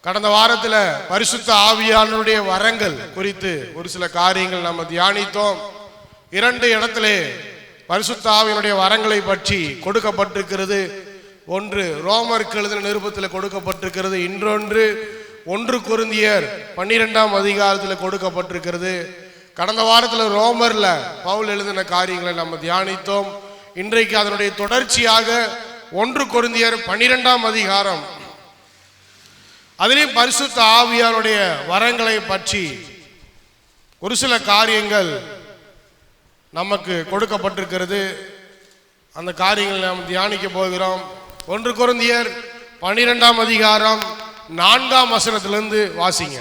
கடந்த வாரத்தில் பரிசுத்த ஆவியானவருடைய வரங்கள் குறித்து ஒரு சில காரியங்கள் நம்ம தியானித்தோம். 2 இடத்திலே பரிசுத்த ஆவியினுடைய வரங்களை பற்றி கொடுக்கப்பட்டிருக்கிறது. ஒன்று ரோமருக்கு எழுதின நிருபத்தில் கொடுக்கப்பட்டிருக்கிறது, இன்னொன்று 1 கொரிந்தியர் 12ஆம் அதிகாரத்தில் கொடுக்கப்பட்டிருக்கிறது. கடந்த வாரத்தில் ரோமர்ல பவுல் எழுதின காரியங்களை நம்ம தியானித்தோம். இன்றைக்கு அதனுடைய தொடர்ச்சியாக 1 கொரிந்தியர் 12ஆம் அதிகாரம், அதிலே பரிசுத்த ஆவியாருடைய வரங்களை பற்றி ஒரு சில காரியங்கள் நமக்கு கொடுக்கப்பட்டிருக்கிறது. அந்த காரியங்களை நாம் தியானிக்க போகிறோம். 1 கொரிந்தியர் 12ஆம் அதிகாரம் 4ஆம் வசனத்திலிருந்து வாசிங்க.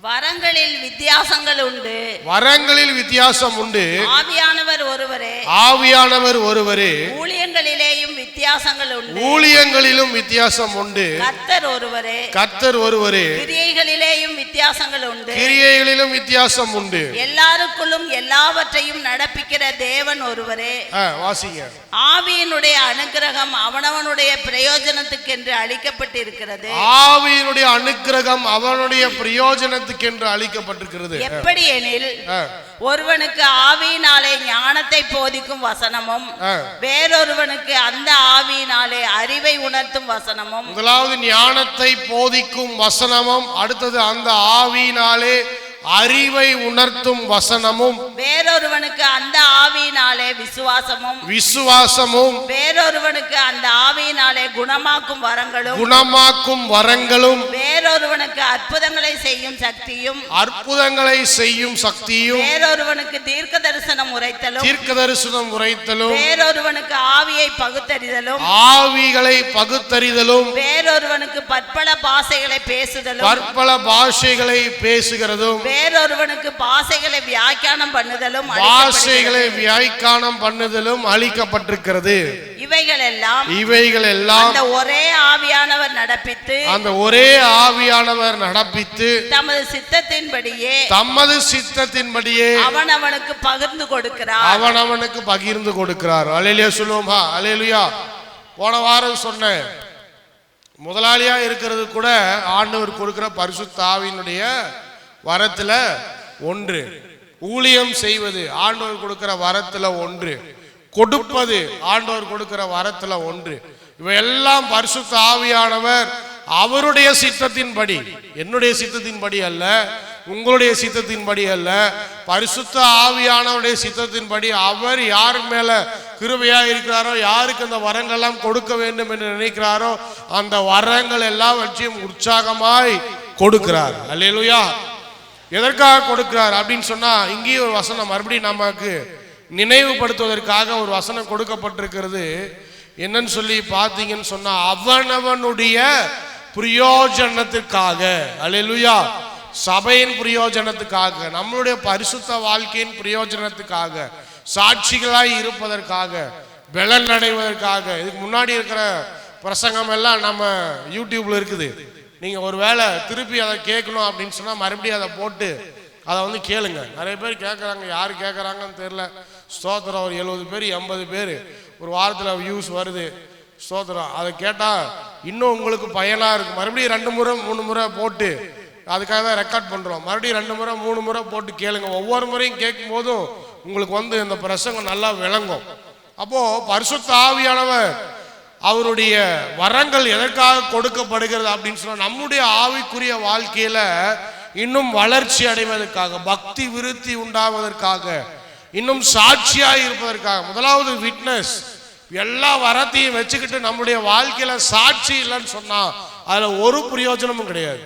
வரங்களில் வித்தியாசங்கள் உண்டு. வரங்களில் வித்தியாசம் உண்டு. ஆவியானவர் ஒருவரே. ஆவியானவர் ஒருவரே. ஊழியங்களிலேயும் வித்தியாசங்கள் உண்டு. ஊழியங்களிலும் வித்தியாசம் உண்டு. கர்த்தர் ஒருவரே. கர்த்தர் ஒருவரே. கிரியைகளிலேயும் வித்தியாசங்கள் உண்டு. கிரியைகளிலும் வித்தியாசம் உண்டு. எல்லாருக்குள்ளும் எல்லாவற்றையும் நடப்பிக்கிற தேவன் ஒருவரே. வாசிங்க. ஆவியினுடைய அனுக்கிரகம் அவனவனுடைய பிரயோஜனத்துக்கென்று அளிக்கப்பட்டிருக்கிறது. ஆவியினுடைய அனுக்கிரகம் அவனுடைய பிரயோஜனத்துக்கு என்று அளிக்கப்பட்டிருக்கிறது. எப்படி எனில், ஒருவனுக்கு ஆவியினாலே ஞானத்தை போதிக்கும் வசனமும், வேறொருவனுக்கு அந்த ஆவியினாலே அறிவை உணர்த்தும் வசனமும். முதலாவது ஞானத்தை போதிக்கும் வசனமும், அடுத்தது அந்த ஆவியினாலே அறிவை உணர்த்தும் வசனமும், வேறொருவனுக்கு அந்த ஆவியினாலே விசுவாசமும், வேறொருவனுக்கு அந்த ஆவியினாலே குணமாக்கும் வரங்களும், வேறொருவனுக்கு அற்புதங்களை செய்யும் சக்தியும், வேறொருவனுக்கு தீர்க்க தரிசனம் உரைத்தலும், வேறொருவனுக்கு ஆவிகளை பகுத்தறிதலும், வேறொருவனுக்கு பற்பல பாஷைகளை பேசுகிறதும், வேறொருவனுக்கு பாஷைகளை வியாக்கியானம் பண்ணுதலும் அளிக்கப்பட்டிருக்கிறது. இவைகள் எல்லாம் அந்த ஒரே ஆவியானவர் நடப்பித்து தமது சித்தத்தின்படியே அவனவனுக்கு பகிர்ந்து கொடுக்கிறார். அல்லேலூயா சொல்லுவோமா? அல்லேலூயா. போன வாரம் சொன்னேன், முதலாளியா இருக்கிறது கூட ஆண்டவர் கொடுக்கிற பரிசுத்த ஆவியினுடைய வரத்துல 1, ஊழியம் செய்வது ஆண்டவர் கொடுக்கிற வரத்துல 1, கொடுப்பது ஆண்டவர் கொடுக்கிற வரத்துல 1. இவையெல்லாம் பரிசுத்த ஆவியானவர் அவருடைய சித்தத்தின்படி, என்னுடைய சித்தத்தின்படி அல்ல, உங்களுடைய சித்தத்தின்படி அல்ல, பரிசுத்த ஆவியானவருடைய சித்தத்தின்படி அவர் யார் மேல கிருபையா இருக்கிறாரோ, யாருக்கு அந்த வரங்கள் எல்லாம் கொடுக்க வேண்டும் என்று நினைக்கிறாரோ அந்த வரங்கள் எல்லாவற்றையும் உற்சாகமாய் கொடுக்கிறார். அல்லேலூயா. எதற்காக கொடுக்கிறார் அப்படின்னு சொன்னா, இங்கேயும் ஒரு வசனம் மறுபடியும் நமக்கு நினைவுபடுத்துவதற்காக ஒரு வசனம் கொடுக்கப்பட்டிருக்கிறது. என்னன்னு சொல்லி பார்த்தீங்கன்னு சொன்னா, அவனவனுடைய பிரயோஜனத்துக்காக. அல்லேலூயா. சபையின் பிரயோஜனத்துக்காக, நம்மளுடைய பரிசுத்த வாழ்க்கையின் பிரயோஜனத்துக்காக, சாட்சிகளாய் இருப்பதற்காக, பலன் அடைவதற்காக. இதுக்கு முன்னாடி இருக்கிற பிரசங்கம் எல்லாம் நம்ம யூடியூப்ல இருக்குது. நீங்கள் ஒரு வேளை திருப்பி அதை கேட்கணும் அப்படின்னு சொன்னால் மறுபடியும் அதை போட்டு அதை கேளுங்க. நிறைய பேர் கேட்குறாங்க, யார் கேட்குறாங்கன்னு தெரில. ஸ்தோத்திரம். ஒரு 70 பேர் 80 பேர் ஒரு வாரத்தில் வியூஸ் வருது. ஸ்தோத்திரம். அதை கேட்டால் இன்னும் உங்களுக்கு பயனாக இருக்கும். மறுபடியும் 2 முறை 3 முறை போட்டு, அதுக்காக தான் ரெக்கார்ட் பண்ணுறோம். மறுபடியும் 2 முறை 3 முறை போட்டு கேளுங்க. ஒவ்வொரு முறையும் கேட்கும் போதும் உங்களுக்கு இந்த பிரசங்கம் நல்லா விளங்கும். அப்போது பரிசுத்த ஆவியானவர் அவருடைய வரங்கள் எதற்காக கொடுக்கப்படுகிறது அப்படின்னு சொன்னா, நம்முடைய ஆவிக்குரிய வாழ்க்கையில இன்னும் வளர்ச்சி அடைவதற்காக, பக்தி விருத்தி உண்டாவதற்காக, இன்னும் சாட்சியாக இருப்பதற்காக. முதலாவது விட்னஸ். எல்லா வரத்தையும் வச்சுக்கிட்டு நம்முடைய வாழ்க்கையில சாட்சி இல்லைன்னு சொன்னா அதுல ஒரு பிரயோஜனமும் கிடையாது.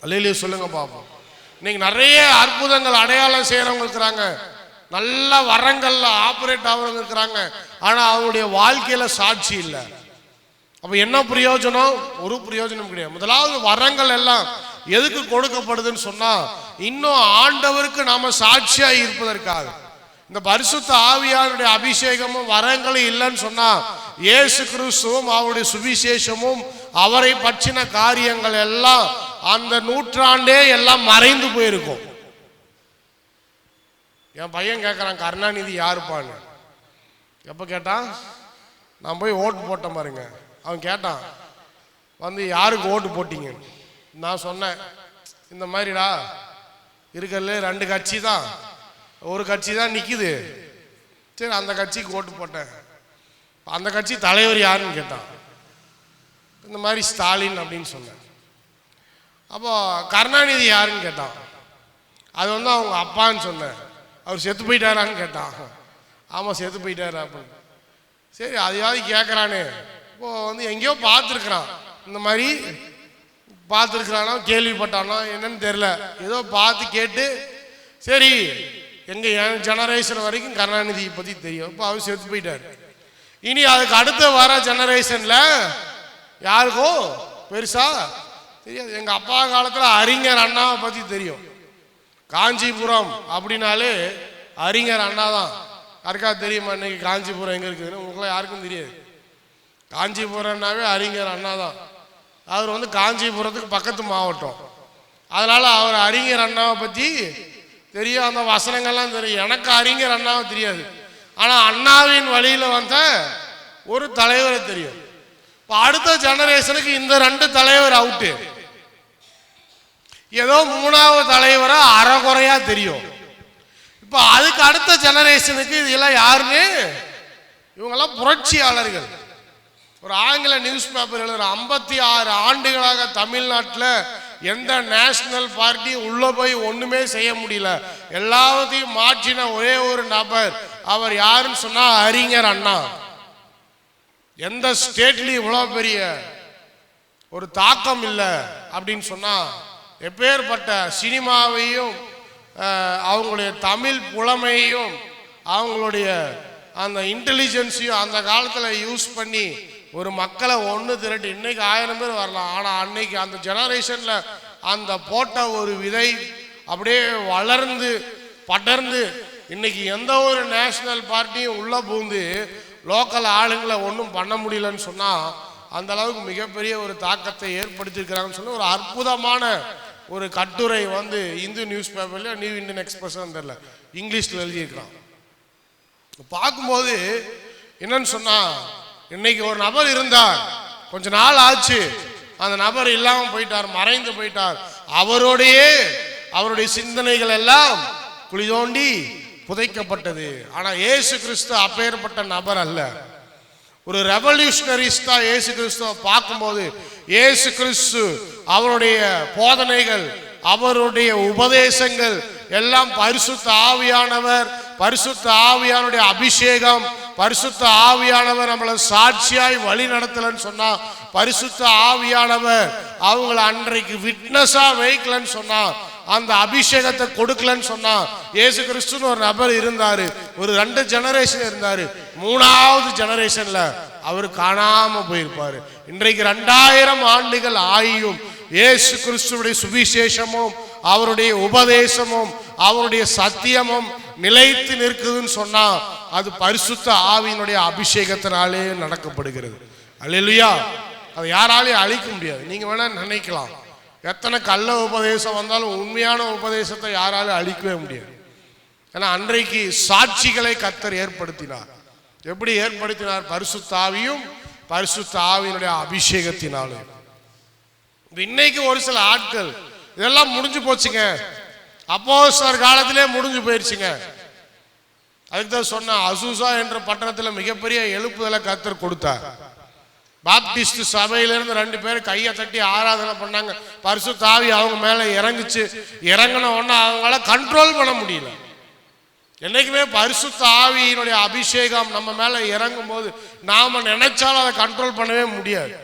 அல்லேலூயா சொல்லுங்க பாப்போம். இன்னைக்கு நிறைய அற்புதங்கள் அடையாளம் செய்யறவங்க இருக்கிறாங்க, நல்ல வரங்கள்ல ஆபரேட் ஆகிறவங்க இருக்கிறாங்க, ஆனா அவருடைய வாழ்க்கையில சாட்சி இல்லை. அப்ப என்ன பிரயோஜனம்? ஒரு பிரயோஜனம் கிடையாது. முதலாவது வரங்கள் எல்லாம் எதுக்கு கொடுக்கப்படுதுன்னு சொன்னா, இன்னும் ஆண்டவருக்கு நாம சாட்சியா இருப்பதற்காக. இந்த பரிசுத்த ஆவியாருடைய அபிஷேகமும் வரங்களும் இல்லைன்னு சொன்னா, இயேசு கிறிஸ்துவும் அவருடைய சுவிசேஷமும் அவரை பற்றின காரியங்கள் எல்லாம் அந்த நூற்றாண்டே எல்லாம் மறைந்து போயிருக்கும். என் பையன் கேட்குறான் கருணாநிதி யாருப்பான்னு. எப்போ கேட்டான்? நான் போய் ஓட்டு போட்டேன் பாருங்க. அவன் கேட்டான் வந்து யாருக்கு ஓட்டு போட்டீங்க? நான் சொன்னேன் இந்த மாதிரிடா இருக்கிறதுல 2 கட்சி தான், ஒரு கட்சி தான் நிற்கிது, சரி அந்த கட்சிக்கு ஓட்டு போட்டேன். அந்த கட்சி தலைவர் யாருன்னு கேட்டான். இந்த மாதிரி ஸ்டாலின் அப்படின்னு சொன்னேன். அப்போ கருணாநிதி யாருன்னு கேட்டான். அது வந்து அவங்க அப்பான்னு சொன்னேன். அவர் செத்து போயிட்டாரான்னு கேட்டான். ஆமாம் செத்து போயிட்டாரு அப்படின்னு. சரி அதையாவது கேட்குறானே, இப்போ வந்து எங்கேயோ பார்த்துருக்குறான், இந்த மாதிரி பார்த்துருக்குறானோ கேள்விப்பட்டானோ என்னன்னு தெரில, ஏதோ பார்த்து கேட்டு சரி என் ஜெனரேஷன் வரைக்கும் கருணாநிதி பற்றி தெரியும். இப்போ அவர் செத்து போயிட்டார். இனி அதுக்கு அடுத்த வர ஜெனரேஷனில் யாருக்கோ பெருசா தெரியாது. எங்கள் அப்பா காலத்தில் அறிஞர் அண்ணாவை பற்றி தெரியும். காஞ்சிபுரம் அப்படின்னாலே அறிஞர் அண்ணா தான். யாருக்கா தெரியுமா இன்னைக்கு காஞ்சிபுரம் எங்கே இருக்குதுன்னு? உங்களுக்குலாம் யாருக்கும் தெரியாது. காஞ்சிபுரம்னாவே அறிஞர் அண்ணா தான். அவர் வந்து காஞ்சிபுரத்துக்கு பக்கத்து மாவட்டம். அதனால் அவர் அறிஞர் அண்ணாவை பற்றி தெரியும், அந்த வசனங்கள்லாம் தெரியும். எனக்கு அறிஞர் அண்ணாவை தெரியாது, ஆனால் அண்ணாவின் வழியில் வந்த ஒரு தலைவரை தெரியும். இப்போ அடுத்த ஜெனரேஷனுக்கு இந்த 2 தலைவர் அவுட்டு, ஏதோ 3வது தலைவரை அறகுறையா தெரியும். இப்போ அதுக்கு அடுத்த ஜெனரேஷனுக்கு இதெல்லாம் யாருன்னு, இவங்கெல்லாம் புரட்சியாளர்கள். ஒரு ஆங்கில நியூஸ் பேப்பர் எழுதுற 56 ஆண்டுகளாக தமிழ்நாட்டில் எந்த நேஷனல் பார்ட்டி உள்ள போய் ஒண்ணுமே செய்ய முடியல, எல்லாத்தையும் மாற்றின ஒரே ஒரு நபர், அவர் யாருன்னு சொன்னா அறிஞர் அண்ணா. எந்த ஸ்டேட்லயும் இவ்வளவு பெரிய ஒரு தாக்கம் இல்லை அப்படின்னு சொன்னா, எப்பேற்பட்ட சினிமாவையும் அவங்களுடைய தமிழ் புலமையையும் அவங்களுடைய அந்த இன்டெலிஜென்ஸையும் அந்த காலத்தில் யூஸ் பண்ணி ஒரு மக்களை ஒன்று திரட்டி இன்னைக்கு 1000 பேர் வரலாம். ஆனால் அன்னைக்கு அந்த ஜெனரேஷன்ல அந்த போட்ட ஒரு விதை அப்படியே வளர்ந்து படர்ந்து இன்னைக்கு எந்த ஒரு நேஷனல் பார்ட்டியும் உள்ள பூந்து லோக்கல் ஆளுங்களை ஒன்றும் பண்ண முடியலன்னு சொன்னா, அந்த அளவுக்கு மிகப்பெரிய ஒரு தாக்கத்தை ஏற்படுத்தியிருக்கிறாங்கன்னு சொல்லி ஒரு அற்புதமான ஒரு கட்டுரை வந்து இந்து நியூஸ் பேப்பர்ல நியூ இந்தியன் எக்ஸ்பிரஸ் தெரியல இங்கிலீஷ்ல எழுதியிருக்கிறான். பார்க்கும்போது என்னன்னு சொன்னா, இன்னைக்கு ஒரு நபர் இருந்தார், கொஞ்ச நாள் ஆச்சு அந்த நபர் இல்லாம போயிட்டார், மறைந்து போயிட்டார். அவருடைய சிந்தனைகள் எல்லாம் குழி தோண்டி புதைக்கப்பட்டது. ஆனா இயேசு கிறிஸ்து அப்பேற்பட்ட நபர் அல்ல, ஒரு ரெவல்யூஷனரிஸ்டா இயேசு கிறிஸ்துவை பார்க்கும்போது இயேசு கிறிஸ்து அவருடைய போதனைகள் அவருடைய உபதேசங்கள் எல்லாம் பரிசுத்த ஆவியானவர், பரிசுத்த ஆவியானுடைய அபிஷேகம், பரிசுத்த ஆவியானவர் நம்மளை சாட்சியாய் வழி நடத்தலன்னு சொன்னா, பரிசுத்த ஆவியானவர் அவங்கள அன்றைக்கு விட்னஸா வைக்கலன்னு சொன்னா, அந்த அபிஷேகத்தை கொடுக்கலன்னு சொன்னா, இயேசு கிறிஸ்துன்னு ஒரு நபர் இருந்தாரு, ஒரு 2 ஜெனரேஷன் இருந்தாரு, 3வது ஜெனரேஷன்ல அவர் காணாம போயிருப்பாரு. இன்றைக்கு 2000 ஆண்டுகள் ஆகியும் இயேசு கிறிஸ்துவுடைய சுவிசேஷமும் அவருடைய உபதேசமும் அவருடைய சத்தியமும் நிலைத்து நிற்குதுன்னு சொன்னா, அது பரிசுத்த ஆவியினுடைய அபிஷேகத்தினாலே நடக்கப்படுகிறது. அல்லேலூயா. அதை யாராலையும் அழிக்க முடியாது. நீங்க வேணா நினைக்கலாம், எத்தனை கள்ள உபதேசம் வந்தாலும் உண்மையான உபதேசத்தை யாராலும் அழிக்கவே முடியாது. ஏன்னா அன்றைக்கு சாட்சிகளை கர்த்தர் ஏற்படுத்தினார். எப்படி ஏற்படுத்தினார்? பரிசுத்த ஆவியும் பரிசுத்த ஆவியினுடைய அபிஷேகத்தினாலும். இன்னைக்கு ஒரு சில ஆட்கள் இதெல்லாம் முடிஞ்சு போச்சுங்க, அப்போஸ்தலர் காலத்திலே முடிஞ்சு போயிடுச்சுங்க. அதுக்கு தான் சொன்ன அசூசா என்ற பட்டணத்தில் மிகப்பெரிய எழுப்புதலை கர்த்தர் கொடுத்தார். பாப்டிஸ்ட் சபையிலிருந்து 2 பேர் கையை தட்டி ஆராதனை பண்ணாங்க, பரிசுத்த ஆவி அவங்க மேல இறங்குச்சு. இறங்கின உடனே அவங்களால கண்ட்ரோல் பண்ண முடியல. என்னைக்குமே பரிசுத்த ஆவியினுடைய அபிஷேகம் நம்ம மேல இறங்கும் போது நாம நினைச்சாலும் அதை கண்ட்ரோல் பண்ணவே முடியாது.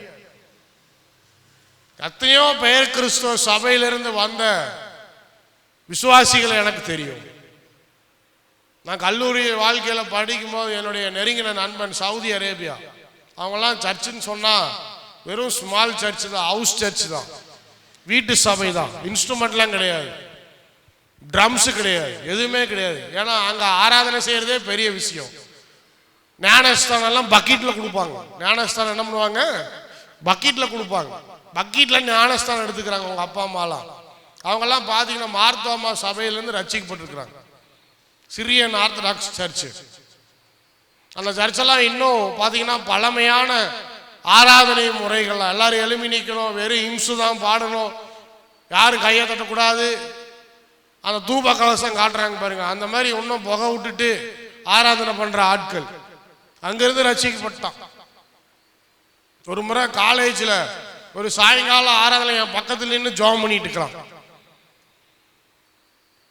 எத்தனையோ பேர் கிறிஸ்துவ சபையிலிருந்து வந்த விசுவாசிகளை எனக்கு தெரியும். நான் கல்லூரி வாழ்க்கையில படிக்கும் போது என்னுடைய நெருங்கின நண்பன் சவுதி அரேபியா, அவங்கெல்லாம் சர்ச்சுன்னு சொன்னா வெறும் ஸ்மால் சர்ச் தான், ஹவுஸ் சர்ச் தான், வீட்டு சபை தான், இன்ஸ்ட்ருமெண்ட்லாம் கிடையாது, ட்ரம்ஸ் கிடையாது, எதுவுமே கிடையாது. ஏன்னா அங்க ஆராதனை செய்யறதே பெரிய விஷயம். ஞானஸ்தானம் எல்லாம் பக்கெட்ல கொடுப்பாங்க. ஞானஸ்தானம் என்ன பண்ணுவாங்க? பக்கெட்ல கொடுப்பாங்க. பக்கெட்ல ஞானஸ்தானம் எடுத்துக்கிறாங்க உங்க அப்பா அம்மாலாம். அவங்கெல்லாம் பார்த்தீங்கன்னா மார்த்தோமா சபையிலேருந்து ரட்சிக்கப்பட்டிருக்கிறாங்க. Syrian Orthodox church. அந்த சர்ச்செல்லாம் இன்னும் பார்த்தீங்கன்னா பழமையான ஆராதனை முறைகள். எல்லாரும் எழுமி நிற்கணும், வெறும் இம்சு தான் பாடணும், யாரும் கையை தட்டக்கூடாது. அந்த தூப கலசம் காட்டுறாங்க பாருங்க, அந்த மாதிரி இன்னும் புகை விட்டுட்டு ஆராதனை பண்ற ஆட்கள் அங்கிருந்து ரசிக்கப்பட்டான். ஒரு முறை காலேஜில் ஒரு சாயங்கால ஆராதனை என் பக்கத்துல நின்று ஜெபம் பண்ணிட்டு இருக்கலாம்.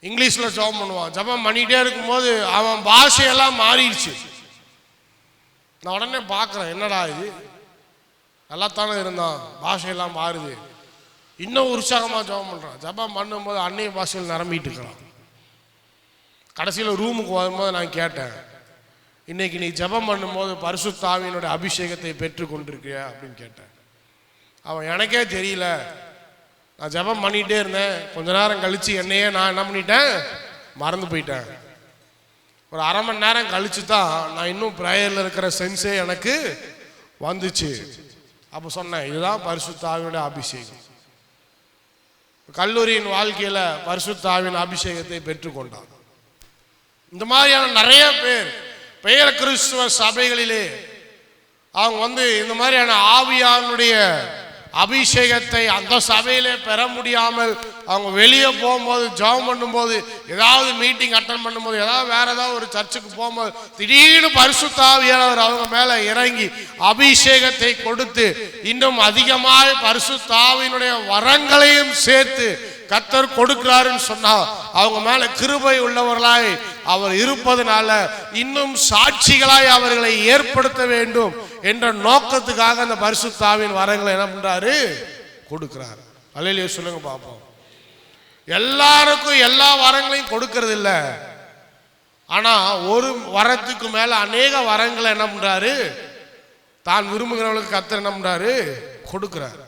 இங்கிலீஷ்ல ஜெபம் பண்ணுவான். ஜெபம் பண்ணிட்டே இருக்கும்போது அவன் பாஷையெல்லாம் மாறிடுச்சு. நான் உடனே பார்க்குறேன், என்னடா இது, நல்லா தானே இருந்தான், பாஷையெல்லாம் மாறுது. இன்னும் உற்சாகமாக ஜெபம் பண்ணுறான். ஜெபம் பண்ணும்போது அன்னைய பாஷையில் நிரம்பிட்டு இருக்கலாம். கடைசியில் ரூமுக்கு வரும்போது நான் கேட்டேன், இன்னைக்கு நீ ஜெபம் பண்ணும்போது பரிசுத்த ஆவியினுடைய அபிஷேகத்தை பெற்று கொண்டிருக்கியா அப்படின்னு கேட்டேன். அவன் எனக்கே தெரியல, நான் ஜெபம் பண்ணிகிட்டே இருந்தேன், கொஞ்ச நேரம் கழித்து என்னையே நான் என்ன பண்ணிட்டேன், மறந்து போயிட்டேன். ஒரு அரை மணி நேரம் கழிச்சு தான் நான் இன்னும் ப்ரேயரில் இருக்கிற சென்ஸே எனக்கு வந்துச்சு. அப்போ சொன்னேன், இதுதான் பரிசுத்த ஆவியினுடைய அபிஷேகம். கல்லூரியின் வாழ்க்கையில் பரிசுத்த ஆவியின் அபிஷேகத்தை பெற்றுக்கொண்டான். இந்த மாதிரியான நிறைய பேர் பெயர் கிறிஸ்துவ சபைகளிலே அவங்க இந்த மாதிரியான ஆவியானுடைய அபிஷேகத்தை அந்த சபையிலே பெற முடியாமல் அவங்க வெளியே போகும்போது, ஜெபம் பண்ணும்போது, ஏதாவது மீட்டிங் அட்டன் பண்ணும்போது, வேற ஏதாவது ஒரு சர்ச்சுக்கு போகும்போது திடீர்னு பரிசுத்த ஆவியானவர் அவங்க மேல இறங்கி அபிஷேகத்தை கொடுத்து இன்னும் அதிகமாக பரிசுத்த ஆவியினுடைய வரங்களையும் சேர்த்து கர்த்தர் கொடுக்கிறாருன்னு சொன்னா அவங்க மேல கிருபை உள்ளவர்களாய் அவர் இருப்பதனால இன்னும் சாட்சிகளாய் அவர்களை ஏற்படுத்த வேண்டும் என்ற நோக்கத்துக்காக அந்த பரிசுத்த ஆவியின் வரங்களை என்ன பண்றாரு, கொடுக்கிறார். அல்லேலூயா சொல்லுங்க பாப்போம். எல்லாருக்கும் எல்லா வரங்களையும் கொடுக்கறது இல்ல, ஆனா ஒரு வரத்துக்கு மேல அநேக வரங்களை என்ன பண்றாரு, தான் விரும்புகிறவர்களுக்கு கர்த்தர் என்ன பண்றாரு, கொடுக்கிறார்.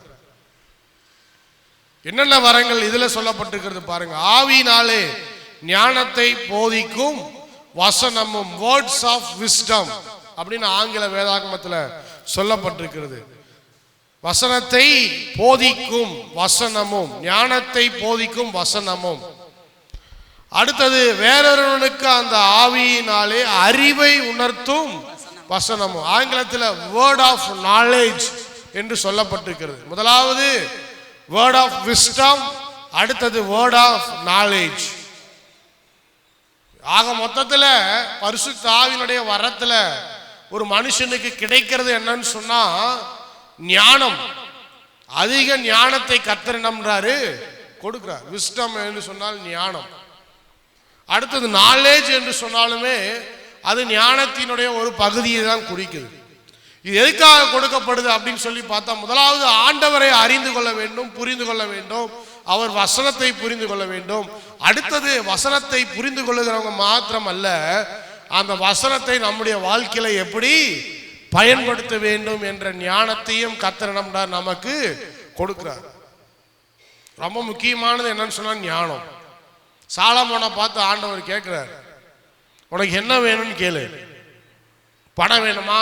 என்னென்ன வரங்கள் இதுல சொல்லப்பட்டிருக்கிறது பாருங்க. ஆவியினாலே ஞானத்தை போதிக்கும் வசனமும், வேர்ட்ஸ் ஆஃப் விஸ்டம் அப்படின்னு ஆங்கில வேதாகமத்துல சொல்லப்பட்டிருக்கிறது. வசனத்தை போதிக்கும் வசனமும், ஞானத்தை போதிக்கும் வசனமும். அடுத்தது வேறொருவனுக்கு அந்த ஆவியினாலே அறிவை உணர்த்தும் வசனமும். ஆங்கிலத்தில் வேர்ட் ஆஃப் நாலேஜ் என்று சொல்லப்பட்டிருக்கிறது. முதலாவது வேர்ட் ஆஃப் விஸ்டம், அடுத்தது வேர்ட் ஆஃப் நாலேஜ். ஆக மொத்தத்தில் பரிசுத்த ஆவியினுடைய வரத்துல ஒரு மனுஷனுக்கு கிடைக்கிறது என்னன்னு சொன்னா ஞானம். அதிக ஞானத்தை கர்த்தர் என்ன பண்றாரு, கொடுக்கிறார். விஸ்டம் என்று சொன்னால் ஞானம். அடுத்தது நாலேஜ் என்று சொன்னாலுமே அது ஞானத்தினுடைய ஒரு பகுதியை தான் குறிக்குது. இது எதுக்காக கொடுக்கப்படுது அப்படின்னு சொல்லி பார்த்தா, முதலாவது ஆண்டவரை அறிந்து கொள்ள வேண்டும், புரிந்து கொள்ள வேண்டும், அவர் வசனத்தை புரிந்து கொள்ள வேண்டும். அடுத்தது வசனத்தை புரிந்து கொள்ளுகிறவங்க மாத்திரம் அல்ல, அந்த வசனத்தை நம்முடைய வாழ்க்கையில எப்படி பயன்படுத்த வேண்டும் என்ற ஞானத்தையும் கர்த்தர் நமக்கு கொடுக்கிறார். ரொம்ப முக்கியமானது என்னன்னு சொன்னா ஞானம். சாலமோனை பார்த்து ஆண்டவர் கேட்கிறார், உனக்கு என்ன வேணும்னு கேளு. பணம் வேணுமா,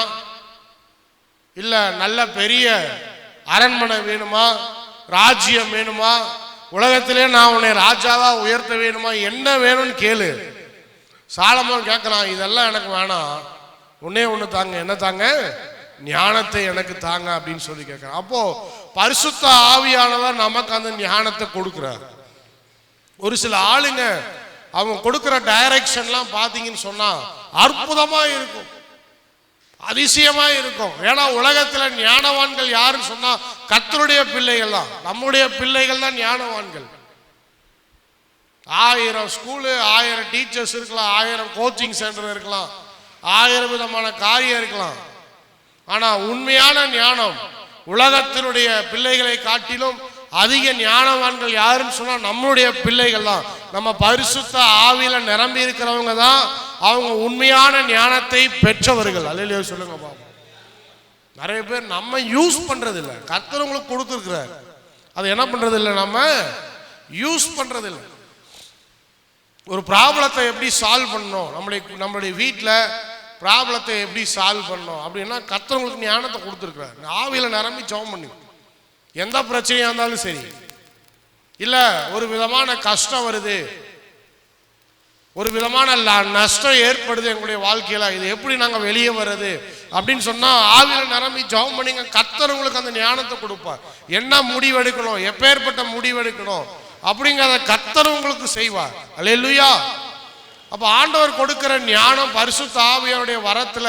இல்ல நல்ல பெரிய அரண்மனை வேணுமா, ராஜ்யம் வேணுமா, உலகத்திலே நான் உன்னை ராஜாவா உயர்த்த வேணுமா, என்ன வேணும்னு கேளு. சாலமோன் கேட்கலாம், இதெல்லாம் எனக்கு வேணாம், ஒன்னே ஒன்று தாங்க. என்ன தாங்க? ஞானத்தை எனக்கு தாங்க அப்படின்னு சொல்லி கேட்கிறான். அப்போ பரிசுத்த ஆவியானவர் நமக்கு அந்த ஞானத்தை கொடுக்கிறார். ஒரு சில ஆளுங்க அவங்க கொடுக்கிற டைரக்ஷன்லாம் பார்த்தீங்கன்னு சொன்னா அற்புதமா இருக்கும், அதிசயமா இருக்கும். ஏன்னா உலகத்துல ஞானவான்கள் யாருன்னு சொன்னா கர்த்தருடைய பிள்ளைகள் தான். நம்முடைய பிள்ளைகள் தான் ஞானவான்கள். 1000 ஸ்கூலு, 1000 டீச்சர்ஸ் இருக்கலாம், 1000 கோச்சிங் சென்டர் இருக்கலாம், 1000 விதமான காரியம் இருக்கலாம். ஆனா உண்மையான ஞானம் உலகத்தினுடைய பிள்ளைகளை காட்டிலும் அதிக ஞானவான்கள் யாருன்னு சொன்னா நம்முடைய பிள்ளைகள் தான். நம்ம பரிசுத்த ஆவியில நிரம்பி இருக்கிறவங்க தான் அவங்க உண்மையான ஞானத்தை பெற்றவர்கள். அல்லேலூயா சொல்லுங்க பாப்போம். நிறைய பேர் நம்ம யூஸ் பண்றது இல்லை, கர்த்தர் உங்களுக்கு கொடுத்துருக்கிறார், அதை என்ன பண்றது இல்லை, நம்ம யூஸ் பண்றது இல்லை. ஒரு ப்ராப்ளத்தை எப்படி சால்வ் பண்ணணும், நம்மளுடைய வீட்டில் ப்ராப்ளத்தை எப்படி சால்வ் பண்ணணும் அப்படின்னா கர்த்தர் உங்களுக்கு ஞானத்தை கொடுத்துருக்கிறார். ஆவியில நிரம்பி ஜெபம் பண்ணி எந்த பிரச்சனையா இருந்தாலும் சரி, இல்ல ஒரு விதமான கஷ்டம் வருது, ஒரு விதமான நஷ்டம் ஏற்படுது எங்களுடைய வாழ்க்கையில. இது எப்படி நாங்கள் வெளியே வர்றது அப்படின்னு சொன்னா ஆவியில நிரம்பி ஜெபம் பண்ணிங்க. கர்த்தர் உங்களுக்கு அந்த ஞானத்தை கொடுப்பார். என்ன முடிவெடுக்கணும், எப்பேற்பட்ட முடிவெடுக்கணும் அப்படிங்கிறத கர்த்தர் உங்களுக்கு செய்வார். அல்லேலூயா. அப்ப ஆண்டவர் கொடுக்கிற ஞானம், பரிசுத்த ஆவியாருடைய வரத்துல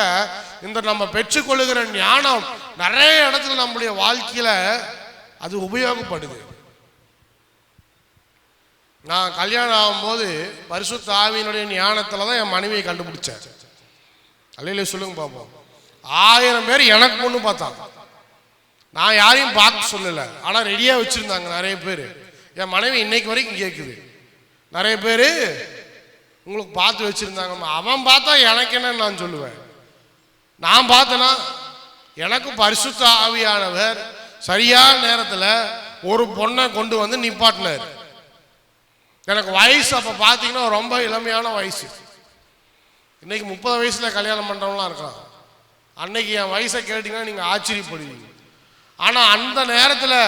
இந்த நம்ம பெற்றுக்கொள்ளுகிற ஞானம் நிறைய இடத்துல நம்முடைய வாழ்க்கையில அது உபயோகப்படுது. நான் கல்யாணம் ஆகும்போது பரிசுத்த ஆவியினுடைய ஞானத்துல தான் என் மனைவியை கண்டுபிடிச்சேன். அல்லேலூயா சொல்லுங்க பாப்போம். 1000 பேர் எனக்கு பொண்ணு பார்த்தாங்க. நான் யாரையும் பார்க்க சொல்லல, ஆனா ரெடியா வச்சிருந்தாங்க நிறைய பேர். என் மனைவி இன்னைக்கு வரைக்கும் கேட்குது, நிறைய பேர் உங்களுக்கு பார்த்து வச்சிருந்தாங்க. அவன் பார்த்தா எனக்கு என்னன்னு நான் சொல்லுவேன். நான் பார்த்தேன்னா எனக்கு பரிசுத்த ஆவியானவர் சரியான நேரத்தில் ஒரு பொண்ணை கொண்டு வந்து நிப்பாட்டினார். எனக்கு வயசு அப்போ பார்த்தீங்கன்னா ரொம்ப இளமையான வயசு. இன்னைக்கு 30 வயசுல கல்யாணம் பண்ணுறவங்களாம் இருக்கலாம். அன்னைக்கு என் வயசை கேட்டிங்கன்னா நீங்கள் ஆச்சரியப்படுவீங்க. ஆனால் அந்த நேரத்தில்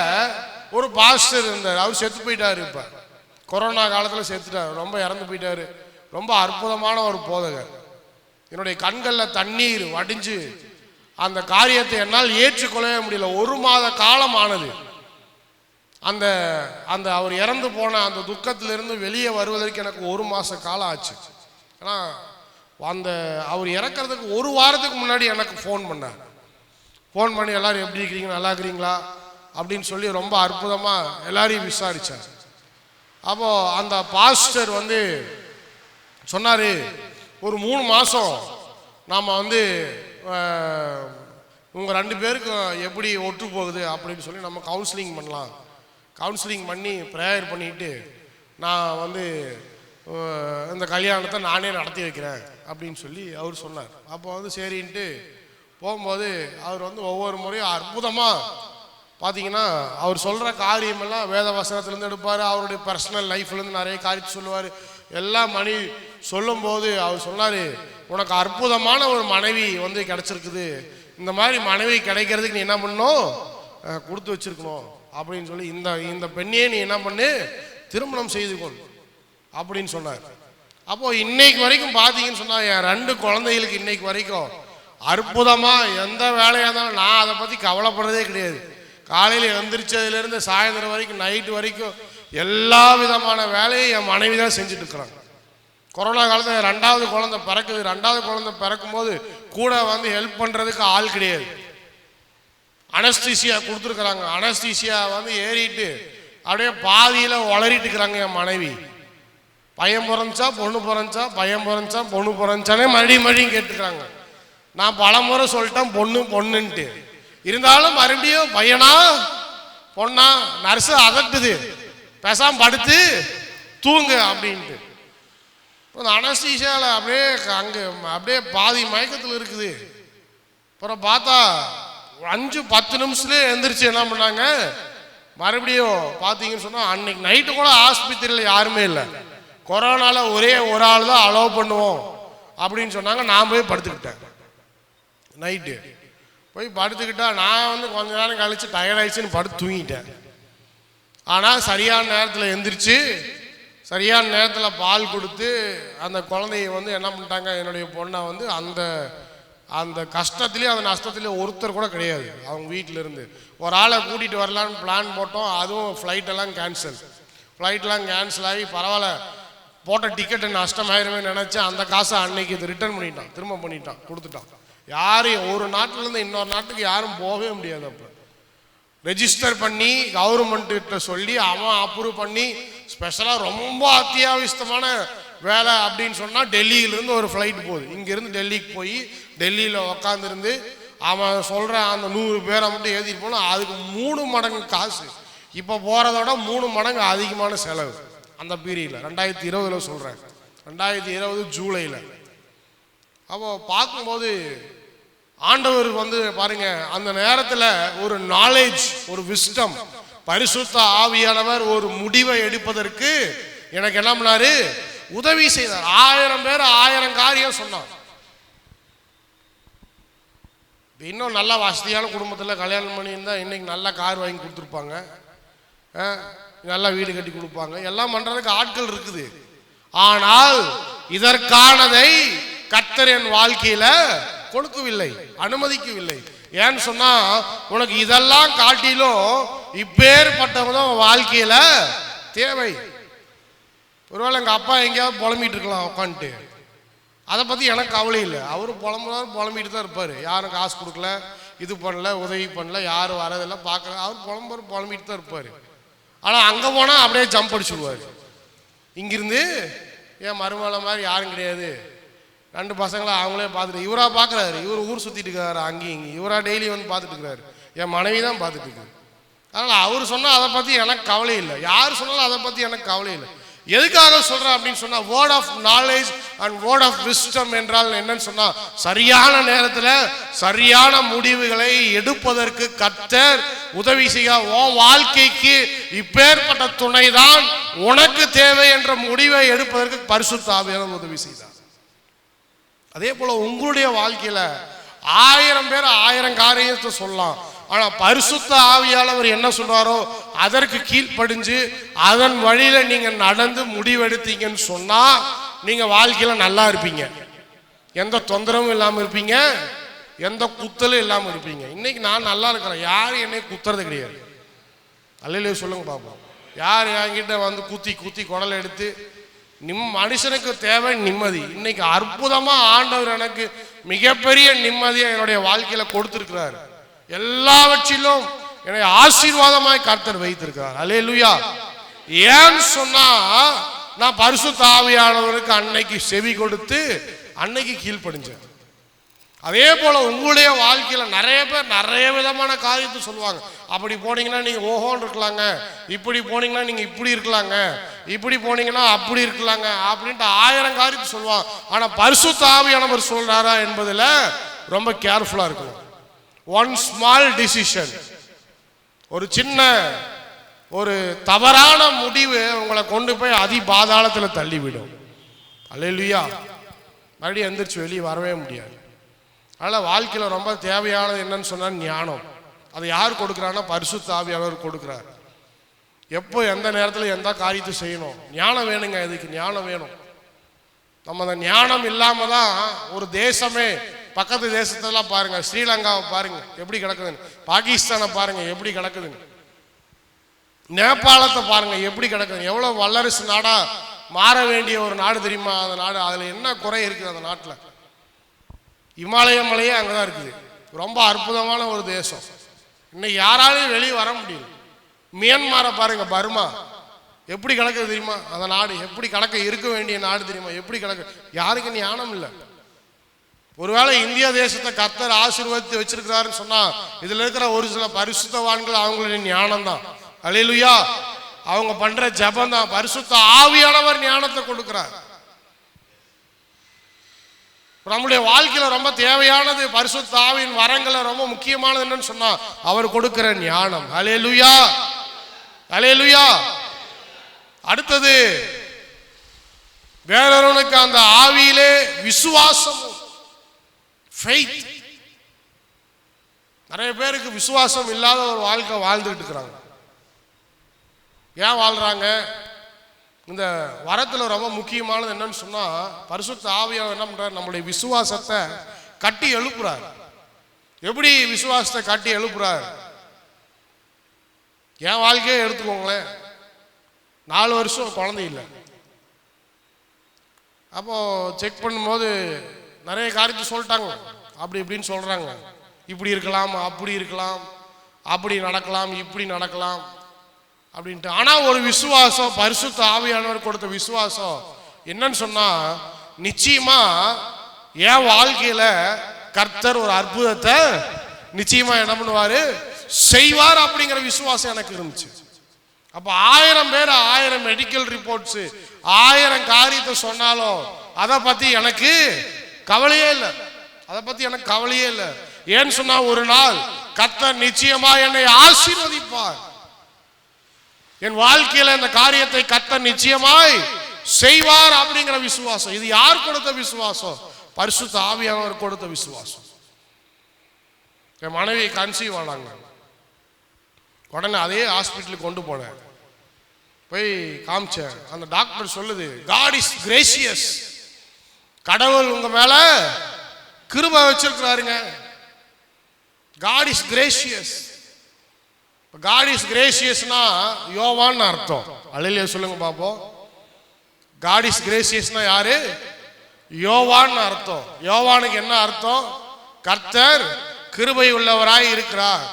ஒரு பாஸ்டர் இருந்தார். அவர் செத்து போயிட்டார். இப்போ கொரோனா காலத்தில் செத்துட்டார், ரொம்ப இறந்து போயிட்டார். ரொம்ப அற்புதமான ஒரு போதகர். என்னுடைய கண்களில் தண்ணீர் வடிஞ்சு அந்த காரியத்தை என்னால் ஏற்றுக்கொள்ளவே முடியல. 1 மாத காலம் ஆனது. அந்த அந்த அவர் இறந்து போன அந்த துக்கத்திலிருந்து வெளியே வருவதற்கு எனக்கு 1 மாத காலம் ஆச்சு. ஏன்னா அந்த அவர் இறக்கிறதுக்கு 1 வாரத்துக்கு முன்னாடி எனக்கு ஃபோன் பண்ணார். ஃபோன் பண்ணி எல்லாரும் எப்படி இருக்கிறீங்க, நல்லா இருக்கிறீங்களா அப்படின்னு சொல்லி ரொம்ப அற்புதமாக எல்லாரையும் விசாரித்தார். அப்போது அந்த பாஸ்டர் வந்து சொன்னார், ஒரு 3 மாதம் நாம் வந்து உங்கள் 2 பேருக்கும் எப்படி ஒட்டு போகுது அப்படின்னு சொல்லி நம்ம கவுன்சிலிங் பண்ணலாம். கவுன்சிலிங் பண்ணி ப்ரேயர் பண்ணிட்டு நான் வந்து இந்த கல்யாணத்தை நானே நடத்தி வைக்கிறேன் அப்படின்னு சொல்லி அவர் சொன்னார். அப்போ வந்து சரின்ட்டு போகும்போது அவர் வந்து ஒவ்வொரு முறையும் அற்புதமாக பார்த்தீங்கன்னா அவர் சொல்கிற காரியமெல்லாம் வேத வசனத்துலேருந்து எடுப்பார். அவருடைய பர்சனல் லைஃப்லேருந்து நிறைய காரியத்தை சொல்லுவார். எல்லாம் மணி சொல்லும்போது அவர் சொன்னார், உனக்கு அற்புதமான ஒரு மனைவி வந்து கிடச்சிருக்குது. இந்த மாதிரி மனைவி கிடைக்கிறதுக்கு நீ என்ன பண்ணணும், கொடுத்து வச்சிருக்கணும் அப்படின்னு சொல்லி இந்த பெண்ணையே நீ என்ன பண்ணு, திருமணம் செய்து கொள் அப்படின்னு சொன்னார். அப்போது இன்னைக்கு வரைக்கும் பார்த்தீங்கன்னு சொன்னால் என் 2 குழந்தைகளுக்கு இன்னைக்கு வரைக்கும் அற்புதமாக எந்த வேலையாக இருந்தாலும் நான் அதை பற்றி கவலைப்படுறதே கிடையாது. காலையில் எழுந்திரிச்சதுலேருந்து சாயந்தரம் வரைக்கும் நைட்டு வரைக்கும் எல்லா விதமான வேலையும் என் மனைவி தான் செஞ்சுட்டு இருக்கிறாங்க. கொரோனா காலத்தில் 2வது குழந்தை பிறக்குது. 2வது குழந்தை பிறக்கும் போது கூட வந்து ஹெல்ப் பண்ணுறதுக்கு ஆள் கிடையாது. அனஸ்தீசியா கொடுத்துருக்குறாங்க. அனஸ்தீசியா வந்து ஏறிட்டு அப்படியே பாதியில் உளறிட்டு இருக்கிறாங்க என் மனைவி. பையன் பிறந்துச்சா பொண்ணு பிறந்துச்சா, பையன் பிறந்துச்சா பொண்ணு பிறந்துச்சானே மறுபடியும் கேட்டுக்கிறாங்க. நான் பலமுறை சொல்லிட்டேன் பொண்ணுன்ட்டு. இருந்தாலும் மறுபடியும் பையனா பொண்ணா, நர்ஸு அதட்டுது, பேசாம படுத்து தூங்கு அப்படின்ட்டு. இப்போ அனஸ்தீசியாவில் அப்படியே அங்கே அப்படியே பாதி மயக்கத்தில் இருக்குது. அப்புறம் பார்த்தா 5-10 நிமிஷத்துலேயே எழுந்திரிச்சு என்ன பண்ணாங்க, மறுபடியும் பார்த்தீங்கன்னு சொன்னால் அன்னைக்கு நைட்டு கூட ஆஸ்பத்திரியில் யாருமே இல்லை. கொரோனாவில் ஒரே ஒரு ஆள் தான் அலோவ் பண்ணுவோம் அப்படின்னு சொன்னாங்க. நான் போய் படுத்துக்கிட்டேன். நைட்டு போய் படுத்துக்கிட்டா நான் வந்து கொஞ்ச நேரம் கழிச்சு டயர்டாயிடுச்சுன்னு படுத்து தூங்கிட்டேன். ஆனால் சரியான நேரத்தில் எந்திரிச்சு சரியான நேரத்தில் பால் கொடுத்து அந்த குழந்தைய வந்து என்ன பண்ணிட்டாங்க, என்னுடைய பொண்ணை வந்து அந்த அந்த கஷ்டத்துலேயும் அந்த நஷ்டத்துலேயும் ஒருத்தர் கூட கிடையாது. அவங்க வீட்டிலேருந்து ஒரு ஆளை கூட்டிகிட்டு வரலான்னு பிளான் போட்டோம். அதுவும் ஃப்ளைட்டெல்லாம் கேன்சல் ஆகி பரவாயில்ல, போட்ட டிக்கெட்டு நஷ்டமாயிருமே நினச்சேன். அந்த காசை அன்னைக்கு இது ரிட்டர்ன் பண்ணிட்டான், திரும்ப பண்ணிட்டான், கொடுத்துட்டான். யாரும் ஒரு நாட்டிலேருந்து இன்னொரு நாட்டுக்கு யாரும் போகவே முடியாது. அப்போ ரெஜிஸ்டர் பண்ணி கவர்மெண்ட்டு சொல்லி அவன் அப்ரூவ் பண்ணி ஸ்பெஷலாக ரொம்ப அத்தியாவசியமான வேலை அப்படின்னு சொன்னால் டெல்லியிலேருந்து ஒரு ஃப்ளைட் போகுது. இங்கேருந்து டெல்லிக்கு போய் டெல்லியில் உக்காந்துருந்து அவன் சொல்கிற அந்த 100 பேரை மட்டும் ஏற்றிட்டு போனால் அதுக்கு 3 மடங்கு காசு. இப்போ போகிறதோட 3 மடங்கு அதிகமான செலவு அந்த பீரியடில். 2020 சொல்கிறேன், 2020 ஜூலையில். அப்போ பார்க்கும்போது ஆண்டவர் வந்து பாருங்க, அந்த நேரத்தில் ஒரு நாலேஜ், ஒரு விஸ்டம், பரிசுத்த ஆவியானவர் ஒரு முடிவை எடுப்பதற்கு எனக்கு என்ன பண்ணாரு, உதவி செய்தார். 1000 பேர் 1000 காரியம் சொன்னான். இன்னும் நல்ல வசதியான குடும்பத்தில் கல்யாணம் பண்ணியிருந்தா இன்னைக்கு நல்ல கார் வாங்கி கொடுத்துருப்பாங்க, நல்ல வீடு கட்டி கொடுப்பாங்க, எல்லாம் பண்ணுறதுக்கு ஆட்கள் இருக்குது. ஆனால் இதற்கானதை கர்த்தர் என் வாழ்க்கையில கொடுக்கவில்லை, அனுமதிக்கவில்லை. ஏன்னு சொன்னா உனக்கு இதெல்லாம் காட்டிலும் இப்பேற்பட்டவங்க வாழ்க்கையில தேவை. ஒருவேளை எங்க அப்பா எங்கேயாவது புலம்பிட்டு இருக்கலாம் உட்காந்துட்டு, அதை பத்தி எனக்கு கவலை இல்லை. அவரு புலம்பிட்டு தான் இருப்பாரு. யாரும் காசு கொடுக்கல, இது பண்ணல, உதவி பண்ணல, யாரும் வரதெல்லாம் பார்க்கல, அவர் புலம்பிட்டு தான் இருப்பாரு. ஆனா அங்க போனா அப்படியே ஜம்ப் அடிச்சுடுவாரு. இங்கிருந்து ஏன் மருமலை மாதிரி யாரும் கிடையாது, 2 பசங்களை அவங்களே பார்த்துட்டு இவரா பார்க்குறாரு. இவர் ஊர் சுற்றிட்டு இருக்காரு அங்கேயும் இங்கே. இவரா டெய்லி வந்து பார்த்துட்டு இருக்கிறாரு. என் மனைவி தான் பார்த்துட்டு இருக்கு. அதனால் அவர் சொன்னால் அதை பற்றி எனக்கு கவலை இல்லை, யார் சொன்னாலும் அதை பற்றி எனக்கு கவலை இல்லை. எதுக்காக சொல்கிறேன் அப்படின்னு சொன்னால், word of knowledge and word of wisdom என்றால் என்னன்னு சொன்னால், சரியான நேரத்தில் சரியான முடிவுகளை எடுப்பதற்கு கர்த்தர் உதவி செய்ய, உன் வாழ்க்கைக்கு இப்பேற்பட்ட துணை தான் உனக்கு தேவை என்ற முடிவை எடுப்பதற்கு பரிசுத்த ஆவியானவர் உதவி செய்தார். அதே போல உங்களுடைய வாழ்க்கையில 1000 பேர் 1000 காரியத்தை சொல்லலாம். ஆனா பரிசுத்த ஆவியானவர் என்ன சொல்றாரோ அதற்கு கீழ்ப்படிஞ்சு அதன் வழியில நீங்க நடந்து முடிவெடுத்தீங்கன்னு சொன்னா நீங்க வாழ்க்கையில நல்லா இருப்பீங்க, எந்த தொந்தரவும் இல்லாம இருப்பீங்க, எந்த குத்தலும் இல்லாம இருப்பீங்க. இன்னைக்கு நான் நல்லா இருக்கிறேன், யாரும் என்னை குத்துறது கிடையாது. அல்லையிலே சொல்லுங்க பாப்போம். யார் என்கிட்ட வந்து குத்தி குத்தி குடலை எடுத்து மனுஷனுக்கு தேவை நிம்மதி. இன்னைக்கு அற்புதமா ஆண்டவர் எனக்கு மிகப்பெரிய நிம்மதியை என்னுடைய வாழ்க்கையில கொடுத்திருக்கிறார். எல்லாவற்றிலும் என்னை ஆசீர்வாதமாய் கர்த்தர் வைத்திருக்கிறார். அல்லேலூயா. ஏன்னு சொன்னா நான் பரிசுத்த ஆவியானவருக்கு அன்னைக்கு செவி கொடுத்து அன்னைக்கு கீழ்ப்படிஞ்சேன். அதே போல உங்களுடைய வாழ்க்கையில நிறைய பேர் நிறைய விதமான காரியத்தை சொல்லுவாங்க. அப்படி போனீங்கன்னா நீங்க ஓஹோன்னு இருக்கலாங்க, இப்படி போனீங்கன்னா நீங்க இப்படி இருக்கலாங்க, இப்படி போனீங்கன்னா அப்படி இருக்கலாங்க அப்படின்ட்டு 1000 காரியத்தை சொல்லுவாங்க. ஆனா பரிசுத்த ஆவியானவர் சொல்றாரா என்பதுல ரொம்ப கேர்ஃபுல்லா இருக்கணும். ஒன் ஸ்மால் டிசிஷன், ஒரு சின்ன ஒரு தவறான முடிவு உங்களை கொண்டு போய் அதி பாதாளத்துல தள்ளிவிடும். அல்லேலூயா. மறுபடியும் எந்திரிச்சு வெளியே வரவே முடியாது. அதனால் வாழ்க்கையில் ரொம்ப தேவையானது என்னன்னு சொன்னால் ஞானம். அதை யார் கொடுக்குறான்னா பரிசுத்த ஆவியானவர் கொடுக்குறார். எப்போ எந்த நேரத்தில் எந்த காரியத்தை செய்யணும், ஞானம் வேணுங்க. இதுக்கு ஞானம் வேணும். நம்ம அந்த ஞானம் இல்லாமல் தான் ஒரு தேசமே, பக்கத்து தேசத்தெல்லாம் பாருங்க, ஸ்ரீலங்காவை பாருங்க எப்படி கிடக்குதுன்னு, பாகிஸ்தானை பாருங்க எப்படி கிடக்குதுன்னு, நேபாளத்தை பாருங்க எப்படி கிடக்குது. எவ்வளோ வல்லரசு நாடா மாற வேண்டிய ஒரு நாடு தெரியுமா அந்த நாடு. அதில் என்ன குறை இருக்குது அந்த நாட்டில்? இமாலய மலையே அங்கதான் இருக்குது. ரொம்ப அற்புதமான ஒரு தேசம். இன்னைக்கு யாராலையும் வெளியே வர முடியும். மியான்மரை பாருங்க, பர்மா எப்படி கிடக்குது தெரியுமா? அந்த நாடு எப்படி கிடக்க இருக்க வேண்டிய நாடு தெரியுமா? எப்படி கிடக்கு? யாருக்கு ஞானம் இல்லை. ஒருவேளை இந்திய தேசத்தை கர்த்தர் ஆசீர்வதித்து வச்சிருக்கிறாருன்னு சொன்னா இதுல இருக்கிற ஒரு சில பரிசுத்தவான்கள் அவங்களுடைய ஞானம் தான். அல்லேலூயா. அவங்க பண்ற ஜெபம் தான். பரிசுத்த ஆவியானவர் ஞானத்தை கொடுக்கிறார். நம்முடைய வாழ்க்கையில ரொம்ப தேவையானது பரிசுத்த ஆவியின் வரங்களை ரொம்ப முக்கியமானது என்னன்னு சொன்னா அவர் கொடுக்கிற ஞானம். அல்லேலூயா, அல்லேலூயா. அடுத்தது வேறொருவனுக்கு அந்த ஆவியிலே விசுவாசம், ஃபெய்த். நிறைய பேருக்கு விசுவாசம் இல்லாத ஒரு வாழ்க்கை வாழ்ந்துட்டு இருக்கிறாங்க. ஏன் வாழ்றாங்க? இந்த வரத்தில் ரொம்ப முக்கியமானது என்னன்னு சொன்னா பரிசுத்த ஆவியானவர் என்ன பண்றார்? நம்முடைய விசுவாசத்தை கட்டி எழுப்புறார். எப்படி விசுவாசத்தை கட்டி எழுப்புறார்? என் வாழ்க்கையே எடுத்துக்கோங்களேன். 4 வருஷம் குழந்தை இல்லை. அப்போ செக் பண்ணும்போது நிறைய காரியத்தை சொல்லிட்டாங்க. அப்படி இப்படின்னு சொல்றாங்க. இப்படி இருக்கலாம், அப்படி இருக்கலாம், அப்படி நடக்கலாம், இப்படி நடக்கலாம் அப்படின்ட்டு. ஆனா ஒரு விசுவாசம், பரிசுத்த ஆவியானவர் கொடுத்த விசுவாசம் என்னன்னு சொன்னா, நிச்சயமா என் வாழ்க்கையில கர்த்தர் ஒரு அற்புதத்தை நிச்சயமா என்ன பண்ணுவாரு, செய்வார் அப்படிங்கிற விசுவாசம் எனக்கு இருந்துச்சு. அப்ப 1000 பேர் 1000 மெடிக்கல் ரிப்போர்ட்ஸ் 1000 காரியத்தை சொன்னாலும் அதை பத்தி எனக்கு கவலையே இல்லை. அதை பத்தி எனக்கு கவலையே இல்லை. ஏன்னு சொன்னா ஒரு நாள் கர்த்தர் நிச்சயமா என்னை ஆசீர்வதிப்பார். என் வாழ்க்கையில இந்த காரியத்தை கர்த்தர் நிச்சயமாய் செய்வார் அப்படிங்கிற விசுவாசம். இது யார் கொடுத்த விசுவாசம்? பரிசுத்த ஆவியானவர் கொடுத்த விசுவாசம். என் மனைவி கன்சீவ் ஆனாங்க. உடனே அதே ஹாஸ்பிட்டலுக்கு கொண்டு போனேன். போய் காமிச்சேன். அந்த டாக்டர் சொல்லுது, God is gracious. கடவுள் உங்க மேல கிருபை வச்சிருக்கிறாருங்க. God is gracious. God is graciousனா யோவான்னு அர்த்தம். அல்லேலூயா சொல்லுங்க பாப்போம். God is graciousனா யாரு? யோவான்னு அர்த்தம். யோவானுக்கு என்ன அர்த்தம்? கர்த்தர் கிருபை உள்ளவராய் இருக்கிறார்.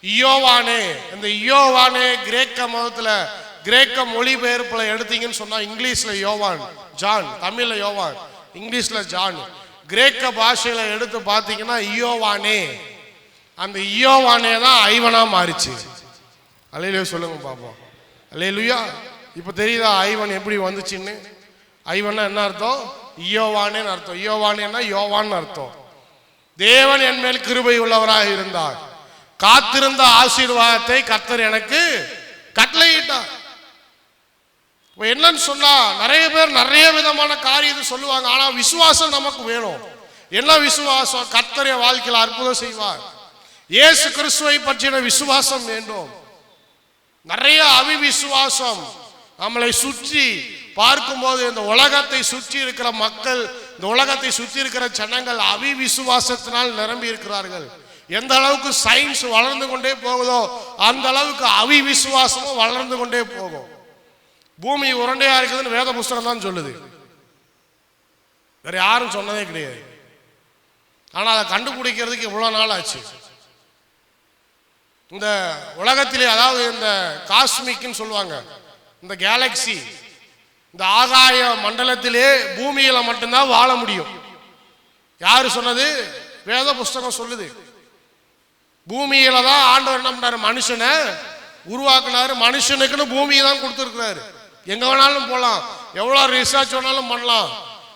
யோவானே, இந்த யோவானே கிரேக்க மதத்துல கிரேக்க மொழிபெயர்ப்புல எடுத்தீங்கன்னு சொன்னா இங்கிலீஷ்ல யோவான், ஜான், தமிழ்ல யோவான், இங்கிலீஷ்ல ஜான். கிரேக்க பாஷையில எடுத்து பார்த்தீங்கன்னா யோவானே, அந்த யோவானே தான் ஐவனா மாறிச்சு. அல்லேலூயா சொல்லுங்க பாப்போம். அல்லேலூயா. இப்ப தெரியுதா ஐவன் எப்படி வந்துச்சுன்னு? ஐவன்னா என்ன அர்த்தம்? யோவானேன்னு அர்த்தம். யோவானேன்னா யோவான்னு அர்த்தம். தேவன் என் மேல் கிருபை உள்ளவராக இருந்தார், காத்திருந்த ஆசீர்வாதத்தை கர்த்தர் எனக்கு கட்டளையிட்டார். என்னன்னு சொன்னா நிறைய பேர் நிறைய விதமான காரியத்தை சொல்லுவாங்க. ஆனா விசுவாசம் நமக்கு வேணும். என்ன விசுவாசம்? கர்த்தர் வாழ்க்கையில் அற்புதம் செய்வார். இயேசு கிறிஸ்துவை பற்றின விசுவாசம் வேண்டும். நிறைய அவிவிசுவாசம் நம்மளை சுற்றி பார்க்கும்போது, இந்த உலகத்தை சுற்றி இருக்கிற மக்கள், இந்த உலகத்தை சுற்றி இருக்கிற ஜனங்கள் அவிவிசுவாசத்தினால் நிரம்பி இருக்கிறார்கள். எந்த அளவுக்கு சயின்ஸ் வளர்ந்து கொண்டே போகுதோ அந்த அளவுக்கு அவிவிசுவாசமும் வளர்ந்து கொண்டே போகும். பூமி உருண்டையா இருக்குதுன்னு வேத புஸ்தகம் தான் சொல்லுது, வேற யாரும் சொன்னதே கிடையாது. ஆனா அதை கண்டுபிடிக்கிறதுக்கு இவ்வளவு நாள் ஆச்சு. இந்த உலகத்திலே, அதாவது இந்த காஸ்மிக்னு சொல்லுவாங்க, இந்த கேலக்சி, இந்த ஆகாய மண்டலத்திலே பூமியில மட்டும்தான் வாழ முடியும். யாரு சொன்னது? வேத புஸ்தகம் சொல்லுது. பூமியில தான் ஆண்டவர் என்ன பண்ணாரு? மனுஷனை உருவாக்குனாரு. மனுஷனுக்குன்னு பூமியை தான் கொடுத்துருக்கிறாரு. எங்க வேணாலும் போகலாம், எவ்வளவு ரிசர்ச் வேணாலும் பண்ணலாம்.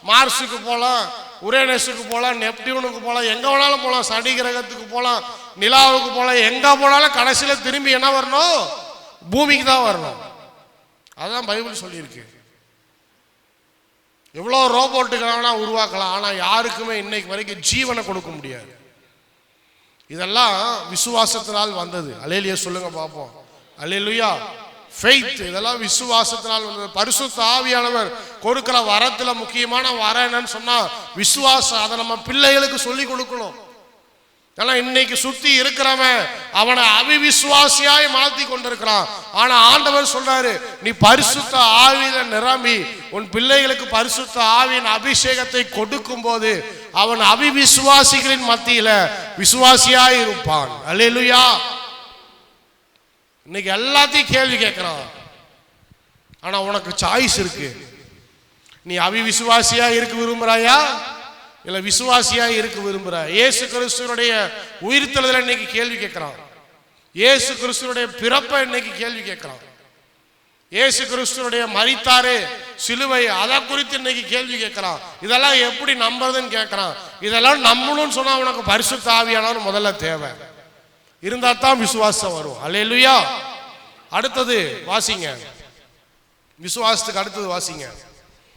மார்ஸுக்கு போகலாம், உரேனஸுக்கு போகலாம், நெப்டியூனுக்கு போகலாம், எங்க வேணாலும் போகலாம். சனி கிரகத்துக்கு போகலாம், நிலாவுக்கு போகலாம். எங்க போனாலும் கடைசியில திரும்பி என்ன வரணும்? பூமிக்கு தான் வரணும். அதுதான் பைபிள் சொல்லியிருக்கு. எவ்வளோ ரோபோட்டுகளை உருவாக்கலாம், ஆனா யாருக்குமே இன்னைக்கு வரைக்கும் ஜீவனை கொடுக்க முடியாது. இதெல்லாம் விசுவாசத்தினால் வந்தது. அல்லேலூயா சொல்லுங்க பாப்போம். அல்லேலூயா. ஃபெய்த், இதெல்லாம் விசுவாசத்தினால் வந்தது. பரிசுத்த ஆவியானவர் கொடுக்கிற வரத்துல முக்கியமான வரம் என்னன்னு சொன்னா விசுவாசம். அதை நம்ம பிள்ளைகளுக்கு சொல்லி கொடுக்கணும். ஏன்னா இன்னைக்கு சுத்தி இருக்கிறவன் அவனை அவிவிசுவாசியாய் மாத்தி கொண்டிருக்கிறான். ஆனா ஆண்டவர் சொல்றாரு, நீ பரிசுத்த ஆவியில நிரம்பி உன் பிள்ளைகளுக்கு பரிசுத்த ஆவியின் அபிஷேகத்தை கொடுக்கும் போது அவன் அவிவிசுவாசிகளின் மத்தியில விசுவாசியாய் இருப்பான். அல்லேலூயா. இன்னைக்கு எல்லாத்தையும் கேள்வி கேட்கிறான். ஆனா உனக்கு சாய்ஸ் இருக்கு. நீ அவிவிசுவாசியா இருக்க விரும்புறாயா இல்ல விசுவாசியா இருக்க விரும்புறாய்? இயேசு கிறிஸ்துவனுடைய உயிர்த்தெழுதலை இன்னைக்கு கேள்வி கேட்கிறான். இயேசு கிறிஸ்துவனுடைய பிறப்பை இன்னைக்கு கேள்வி கேட்கிறான். இயேசு கிறிஸ்துவனுடைய மரித்தாரே சிலுவை, அதை குறித்து இன்னைக்கு கேள்வி கேட்கிறான். இதெல்லாம் எப்படி நம்புறதுன்னு கேட்கிறான். இதெல்லாம் நம்பணும்னு சொன்னா உனக்கு பரிசுத்த ஆவியானவர் முதல்ல தேவை. இருந்தா தான் விசுவாசம் வரும். அல்லேலூயா. அடுத்தது வாசிங்க, விசுவாசத்துக்கு அடுத்தது வாசிங்க.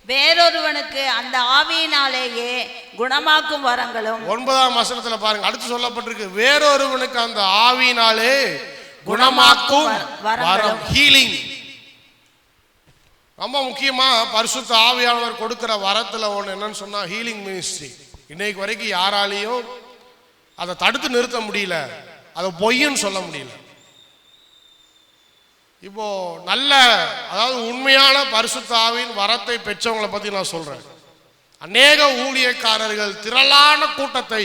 வேறொருவனுக்கு அந்த ஆவியினாலேயே குணமாக்கும் வரங்களும். 9ஆம் வசனத்துல பாருங்க, அடுத்து சொல்லப்பட்டிருக்கு, வேறொருவனுக்கு அந்த ஆவியினாலே குணமாக்கும் வரம், ஹீலிங். ரொம்ப முக்கியமா பரிசுத்த ஆவியானவர் கொடுக்கிற வரத்துல ஒண்ணு என்னன்னு சொன்னா ஹீலிங் மினிஸ்ட்ரி. இன்னைக்கு வரைக்கும் யாராலையும் அதை தடுத்து நிறுத்த முடியல, அதை பொய்ன்னு சொல்ல முடியல. இப்போ நல்ல, அதாவது உண்மையான பரிசுத்த ஆவியின் வரத்தை பெற்றவங்களை பத்தி நான் சொல்றேன். அநேக ஊழியக்காரர்கள் திரளான கூட்டத்தை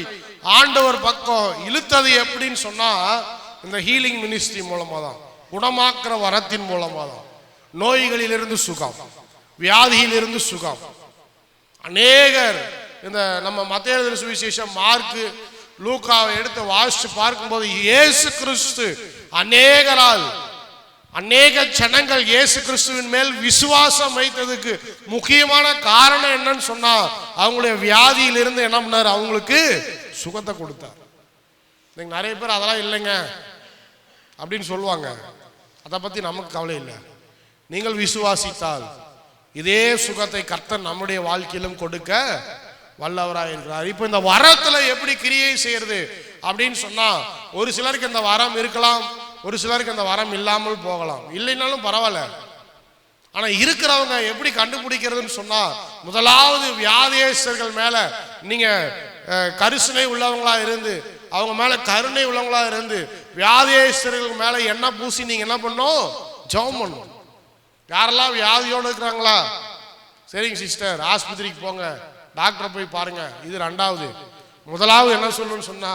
ஆண்டவர் பக்கம் இழுத்தது எப்படின்னு சொன்னா இந்த ஹீலிங் மினிஸ்ட்ரி மூலமா தான், குணமாக்குற வரத்தின் மூலமா தான். நோய்களிலிருந்து சுகம், வியாதியிலிருந்து சுகம். அநேகர் இந்த நம்ம மத்தேயு சுவிசேஷம், மார்க்கு, லூக்காவை எடுத்து வாசிச்சு பார்க்கும்போது இயேசு கிறிஸ்து அநேகரால், அநேக ஜனங்கள் இயேசு கிறிஸ்துவின் மேல் விசுவாசம் வைத்ததுக்கு முக்கியமான காரணம் என்னன்னு சொன்னா அவங்களுடைய வியாதியிலிருந்து என்ன பண்ணாரு? அவங்களுக்கு சுகத்தை கொடுத்தார். நிறைய பேர் அதெல்லாம் இல்லைங்க அப்படின்னு சொல்லுவாங்க. அதை பத்தி நமக்கு கவலை இல்லை. நீங்கள் விசுவாசித்தால் இதே சுகத்தை கர்த்தர் நம்முடைய வாழ்க்கையிலும் கொடுக்க வல்லவராக இருக்கிறார். இப்போ இந்த வரத்துல எப்படி கிரியை செய்யறது அப்படின்னு சொன்னா, ஒரு சிலருக்கு இந்த வரம் இருக்கலாம், ஒரு சிலருக்கு அந்த வரம் இல்லாமல் போகலாம். இல்லைனாலும் பரவாயில்ல, ஆனா இருக்கிறவங்க எப்படி கண்டுபிடிக்கிறதுன்னு சொன்னா, முதலாவது வியாதியஸ்தர்கள் மேல நீங்க கரிசனை உள்ளவங்களா இருந்து, அவங்க மேல கருணை உள்ளவங்களா இருந்து, வியாதியஸ்தர்கள் மேல எண்ணெய் பூசி நீங்க என்ன பண்ணும்? ஜெபம் பண்ணணும். யாரெல்லாம் வியாதியோடு இருக்கிறாங்களா? சரிங்க சிஸ்டர், ஆஸ்பத்திரிக்கு போங்க, டாக்டரை போய் பாருங்க. இது ரெண்டாவது. முதலாவது என்ன சொல்லணும்னு சொன்னா,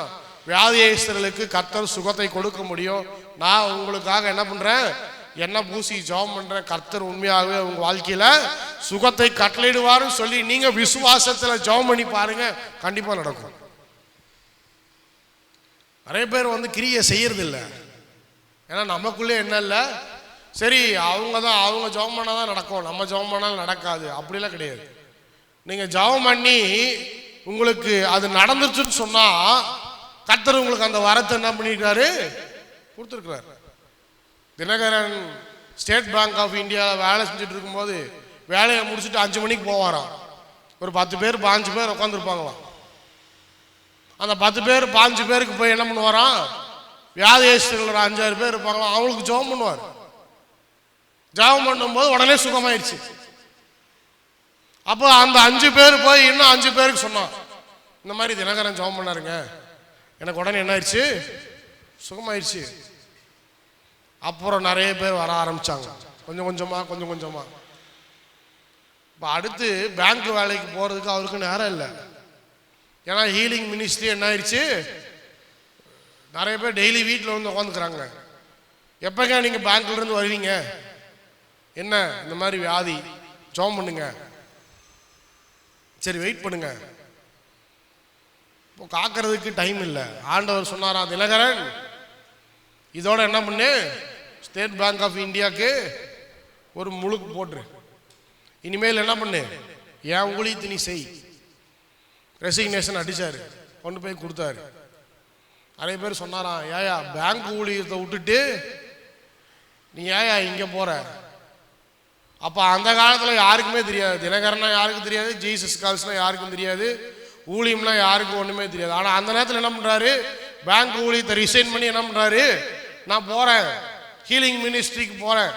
வியாதியஸ்தர்களுக்கு கர்த்தர் சுகத்தை கொடுக்க முடியும். நான் உங்களுக்காக என்ன பண்றேன்? என்ன பூசி ஜெபம் பண்றேன். கர்த்தர் உண்மையாகவே உங்க வாழ்க்கையில சுகத்தை கட்டளையிடுவாருன்னு சொல்லி நீங்க விசுவாசத்துல ஜெபம் பண்ணி பாருங்க, கண்டிப்பா நடக்கும். நிறைய பேர் வந்து கிரியை செய்யறது இல்லை. ஏன்னா நமக்குள்ளே என்ன இல்லை, சரி அவங்க ஜெபம் பண்ணாதான் நடக்கும், நம்ம ஜெபம் பண்ணாலும் நடக்காது, அப்படிலாம் கிடையாது. நீங்க ஜெபம் பண்ணி உங்களுக்கு அது நடந்துச்சுன்னு சொன்னா, கர்த்தர் உங்களுக்கு அந்த வரத்தை என்ன பண்ணிருக்காரு? கொடுத்துருக்கிறார். தினகரன் ஸ்டேட் பேங்க் ஆஃப் இந்தியாவில் வேலை செஞ்சுட்டு இருக்கும்போது வேலையை முடிச்சுட்டு 5 மணிக்கு போவாராம். ஒரு 10 பேர் 5 பேர் உட்காந்துருப்பாங்களாம். அந்த 10 பேர் 5 பேருக்கு போய் என்ன பண்ணுவாராம்? வியாதியஸ்தர்கள் ஒரு 5-6 பேர் இருப்பாங்களாம், அவங்களுக்கு ஜெபம் பண்ணுவார். ஜெபம் பண்ணும்போது உடனே சுகமாயிடுச்சு. அப்போ அந்த 5 பேர் போய் இன்னும் 5 பேருக்கு சொன்னான், இந்த மாதிரி தினகரன் ஜெபம் பண்ணாருங்க, எனக்கு உடனே என்ன ஆயிடுச்சு? சுகமாயிடுச்சு. அப்புறம் நிறைய பேர் வர ஆரம்பிச்சாங்க, கொஞ்சம் கொஞ்சமா. இப்போ அடுத்து பேங்க் வேலைக்கு போறதுக்கு அவருக்கு நேரம் இல்லை. ஏன்னா ஹீலிங் மினிஸ்ட்ரி என்ன ஆயிடுச்சு, நிறைய பேர் டெய்லி வீட்டில் வந்து உட்காந்துக்கிறாங்க. எப்பங்க நீங்க பேங்க்ல இருந்து வருவீங்க? என்ன இந்த மாதிரி வியாதி, ஜெபம் பண்ணுங்க. சரி வெயிட் பண்ணுங்க. இப்போ காக்கிறதுக்கு டைம் இல்லை. ஆண்டவர் சொன்னாராம், தினகரன் இதோட என்ன பண்ணு, ஸ்டேட் பேங்க் ஆஃப் இந்தியாவுக்கு ஒரு முழுக்கு போட்டுரு. இனிமேல் என்ன பண்ணு, என் ஊழியத்தை நீ செய். ரெசிக்னேஷன் அடிச்சாரு, கொண்டு போய் கொடுத்தாரு. நிறைய பேர் சொன்னாராம், ஏயா பேங்க் ஊழியத்தை விட்டுட்டு நீ ஏயா இங்க போற? அப்ப அந்த காலத்துல யாருக்குமே தெரியாது, தினகரனா யாருக்கும் தெரியாது, ஜீசஸ் கால்ஸ்னா யாருக்கும் தெரியாது, ஊழியம்னா யாருக்கும் ஒண்ணுமே தெரியாது. ஆனா அந்த நேரத்தில் என்ன பண்றாரு, பேங்க் ஊழியத்தை ரிசைன் பண்ணி என்ன பண்றாரு, நான் போறேன், ஹீலிங் மினிஸ்ட்ரிக்கு போறேன்.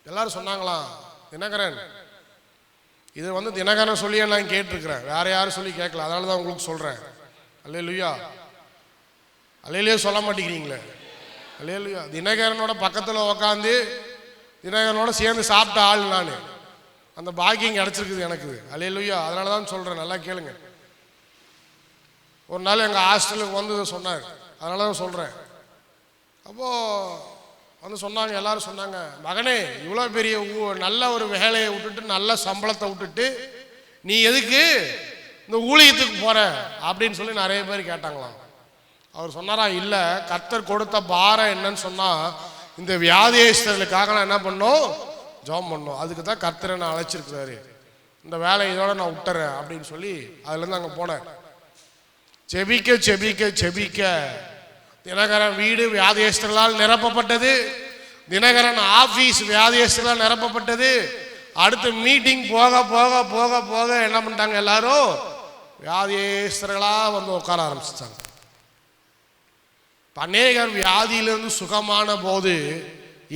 எல்லாரும் சொன்னாங்களாம், தினகரன் இது வந்து தினகரன் சொல்லி நான் கேட்டிருக்கிறேன், வேற யாரும் சொல்லி கேட்கல, அதனாலதான் உங்களுக்கு சொல்றேன். அல்லேலூயா. அல்லேலூயா சொல்ல மாட்டேங்கிறீங்களே. அல்லேலூயா. தினகரனோட பக்கத்துல உக்காந்து தினகரனோட சேர்ந்து சாப்பிட்ட ஆள் நான், அந்த பாக்கியம் கிடைச்சிருக்குது எனக்கு. அல்லேலூயா. அதனாலதான் சொல்றேன், நல்லா கேளுங்க. ஒரு நாள் எங்க ஹாஸ்டலுக்கு வந்து சொன்னார், அதனாலதான் சொல்றேன். அப்போ வந்து சொன்னாங்க, எல்லாரும் சொன்னாங்க, மகனே இவ்வளோ பெரிய நல்ல ஒரு வேலையை விட்டுட்டு, நல்ல சம்பளத்தை விட்டுட்டு நீ எதுக்கு இந்த ஊழியத்துக்கு போற அப்படின்னு சொல்லி நிறைய பேர் கேட்டாங்களாம். அவர் சொன்னாரா, இல்லை கர்த்தர் கொடுத்த பாரம் என்னன்னு சொன்னா, இந்த வியாதியஸ்தர்களுக்காக நான் என்ன பண்ணோம், ஜெபம் பண்ணோம். அதுக்கு தான் கர்த்தரை நான் அழைச்சிருக்கிறாரு. இந்த வேலையை இதோட நான் விட்டுறேன் அப்படின்னு சொல்லி அதுலேருந்து அங்கே போனேன். செபிக்க செபிக்க செபிக்க தினகரன் வீடு வியாதியஸ்தர்களால் நிரப்பப்பட்டது. தினகரன் ஆபீஸ் வியாதியஸ்தர்களால் நிரப்பப்பட்டது. அடுத்து மீட்டிங் போக போக போக போக என்ன பண்ணிட்டாங்க, எல்லாரும் வியாதியஸ்தர்களா வந்து உட்கார ஆரம்பிச்சிட்டாங்க. அநேகர் வியாதியிலிருந்து சுகமான போது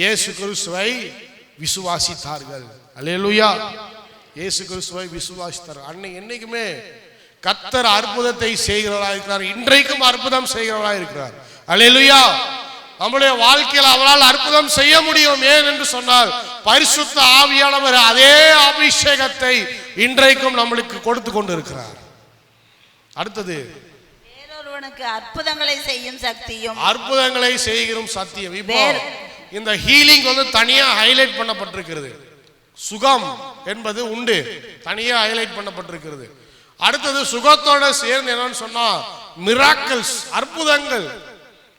இயேசு கிறிஸ்துவை விசுவாசித்தார்கள். அல்லேலூயா. இயேசு கிறிஸ்துவை விசுவாசித்தார். என்னைக்குமே கர்த்தர் அற்புதத்தை செய்கிறவராக இருக்கிறார், இன்றைக்கும் அற்புதம் செய்கிறவராக இருக்கிறார். அல்லேலூயா. நம்முடைய வாழ்க்கையில் அவரால் அற்புதம் செய்ய முடியும். ஏன் என்று சொன்னால், பரிசுத்த ஆவியானவர் அதே அபிஷேகத்தை இன்றைக்கும் நம்மளுக்கு கொடுத்து கொண்டு இருக்கிறார். அடுத்தது, வேறொருவனுக்கு அற்புதங்களை செய்யும் சக்தியும். அற்புதங்களை செய்கிறோம் சத்தியம். இப்போ இந்த ஹீலிங் வந்து தனியா ஹைலைட் பண்ணப்பட்டிருக்கிறது. சுகம் என்பது உண்டு, தனியா ஹைலைட் பண்ணப்பட்டிருக்கிறது. அடுத்தது சுகத்தோட சேர்ந்து என்னன்னு சொன்னா மிராக்கிள்ஸ், அற்புதங்கள்.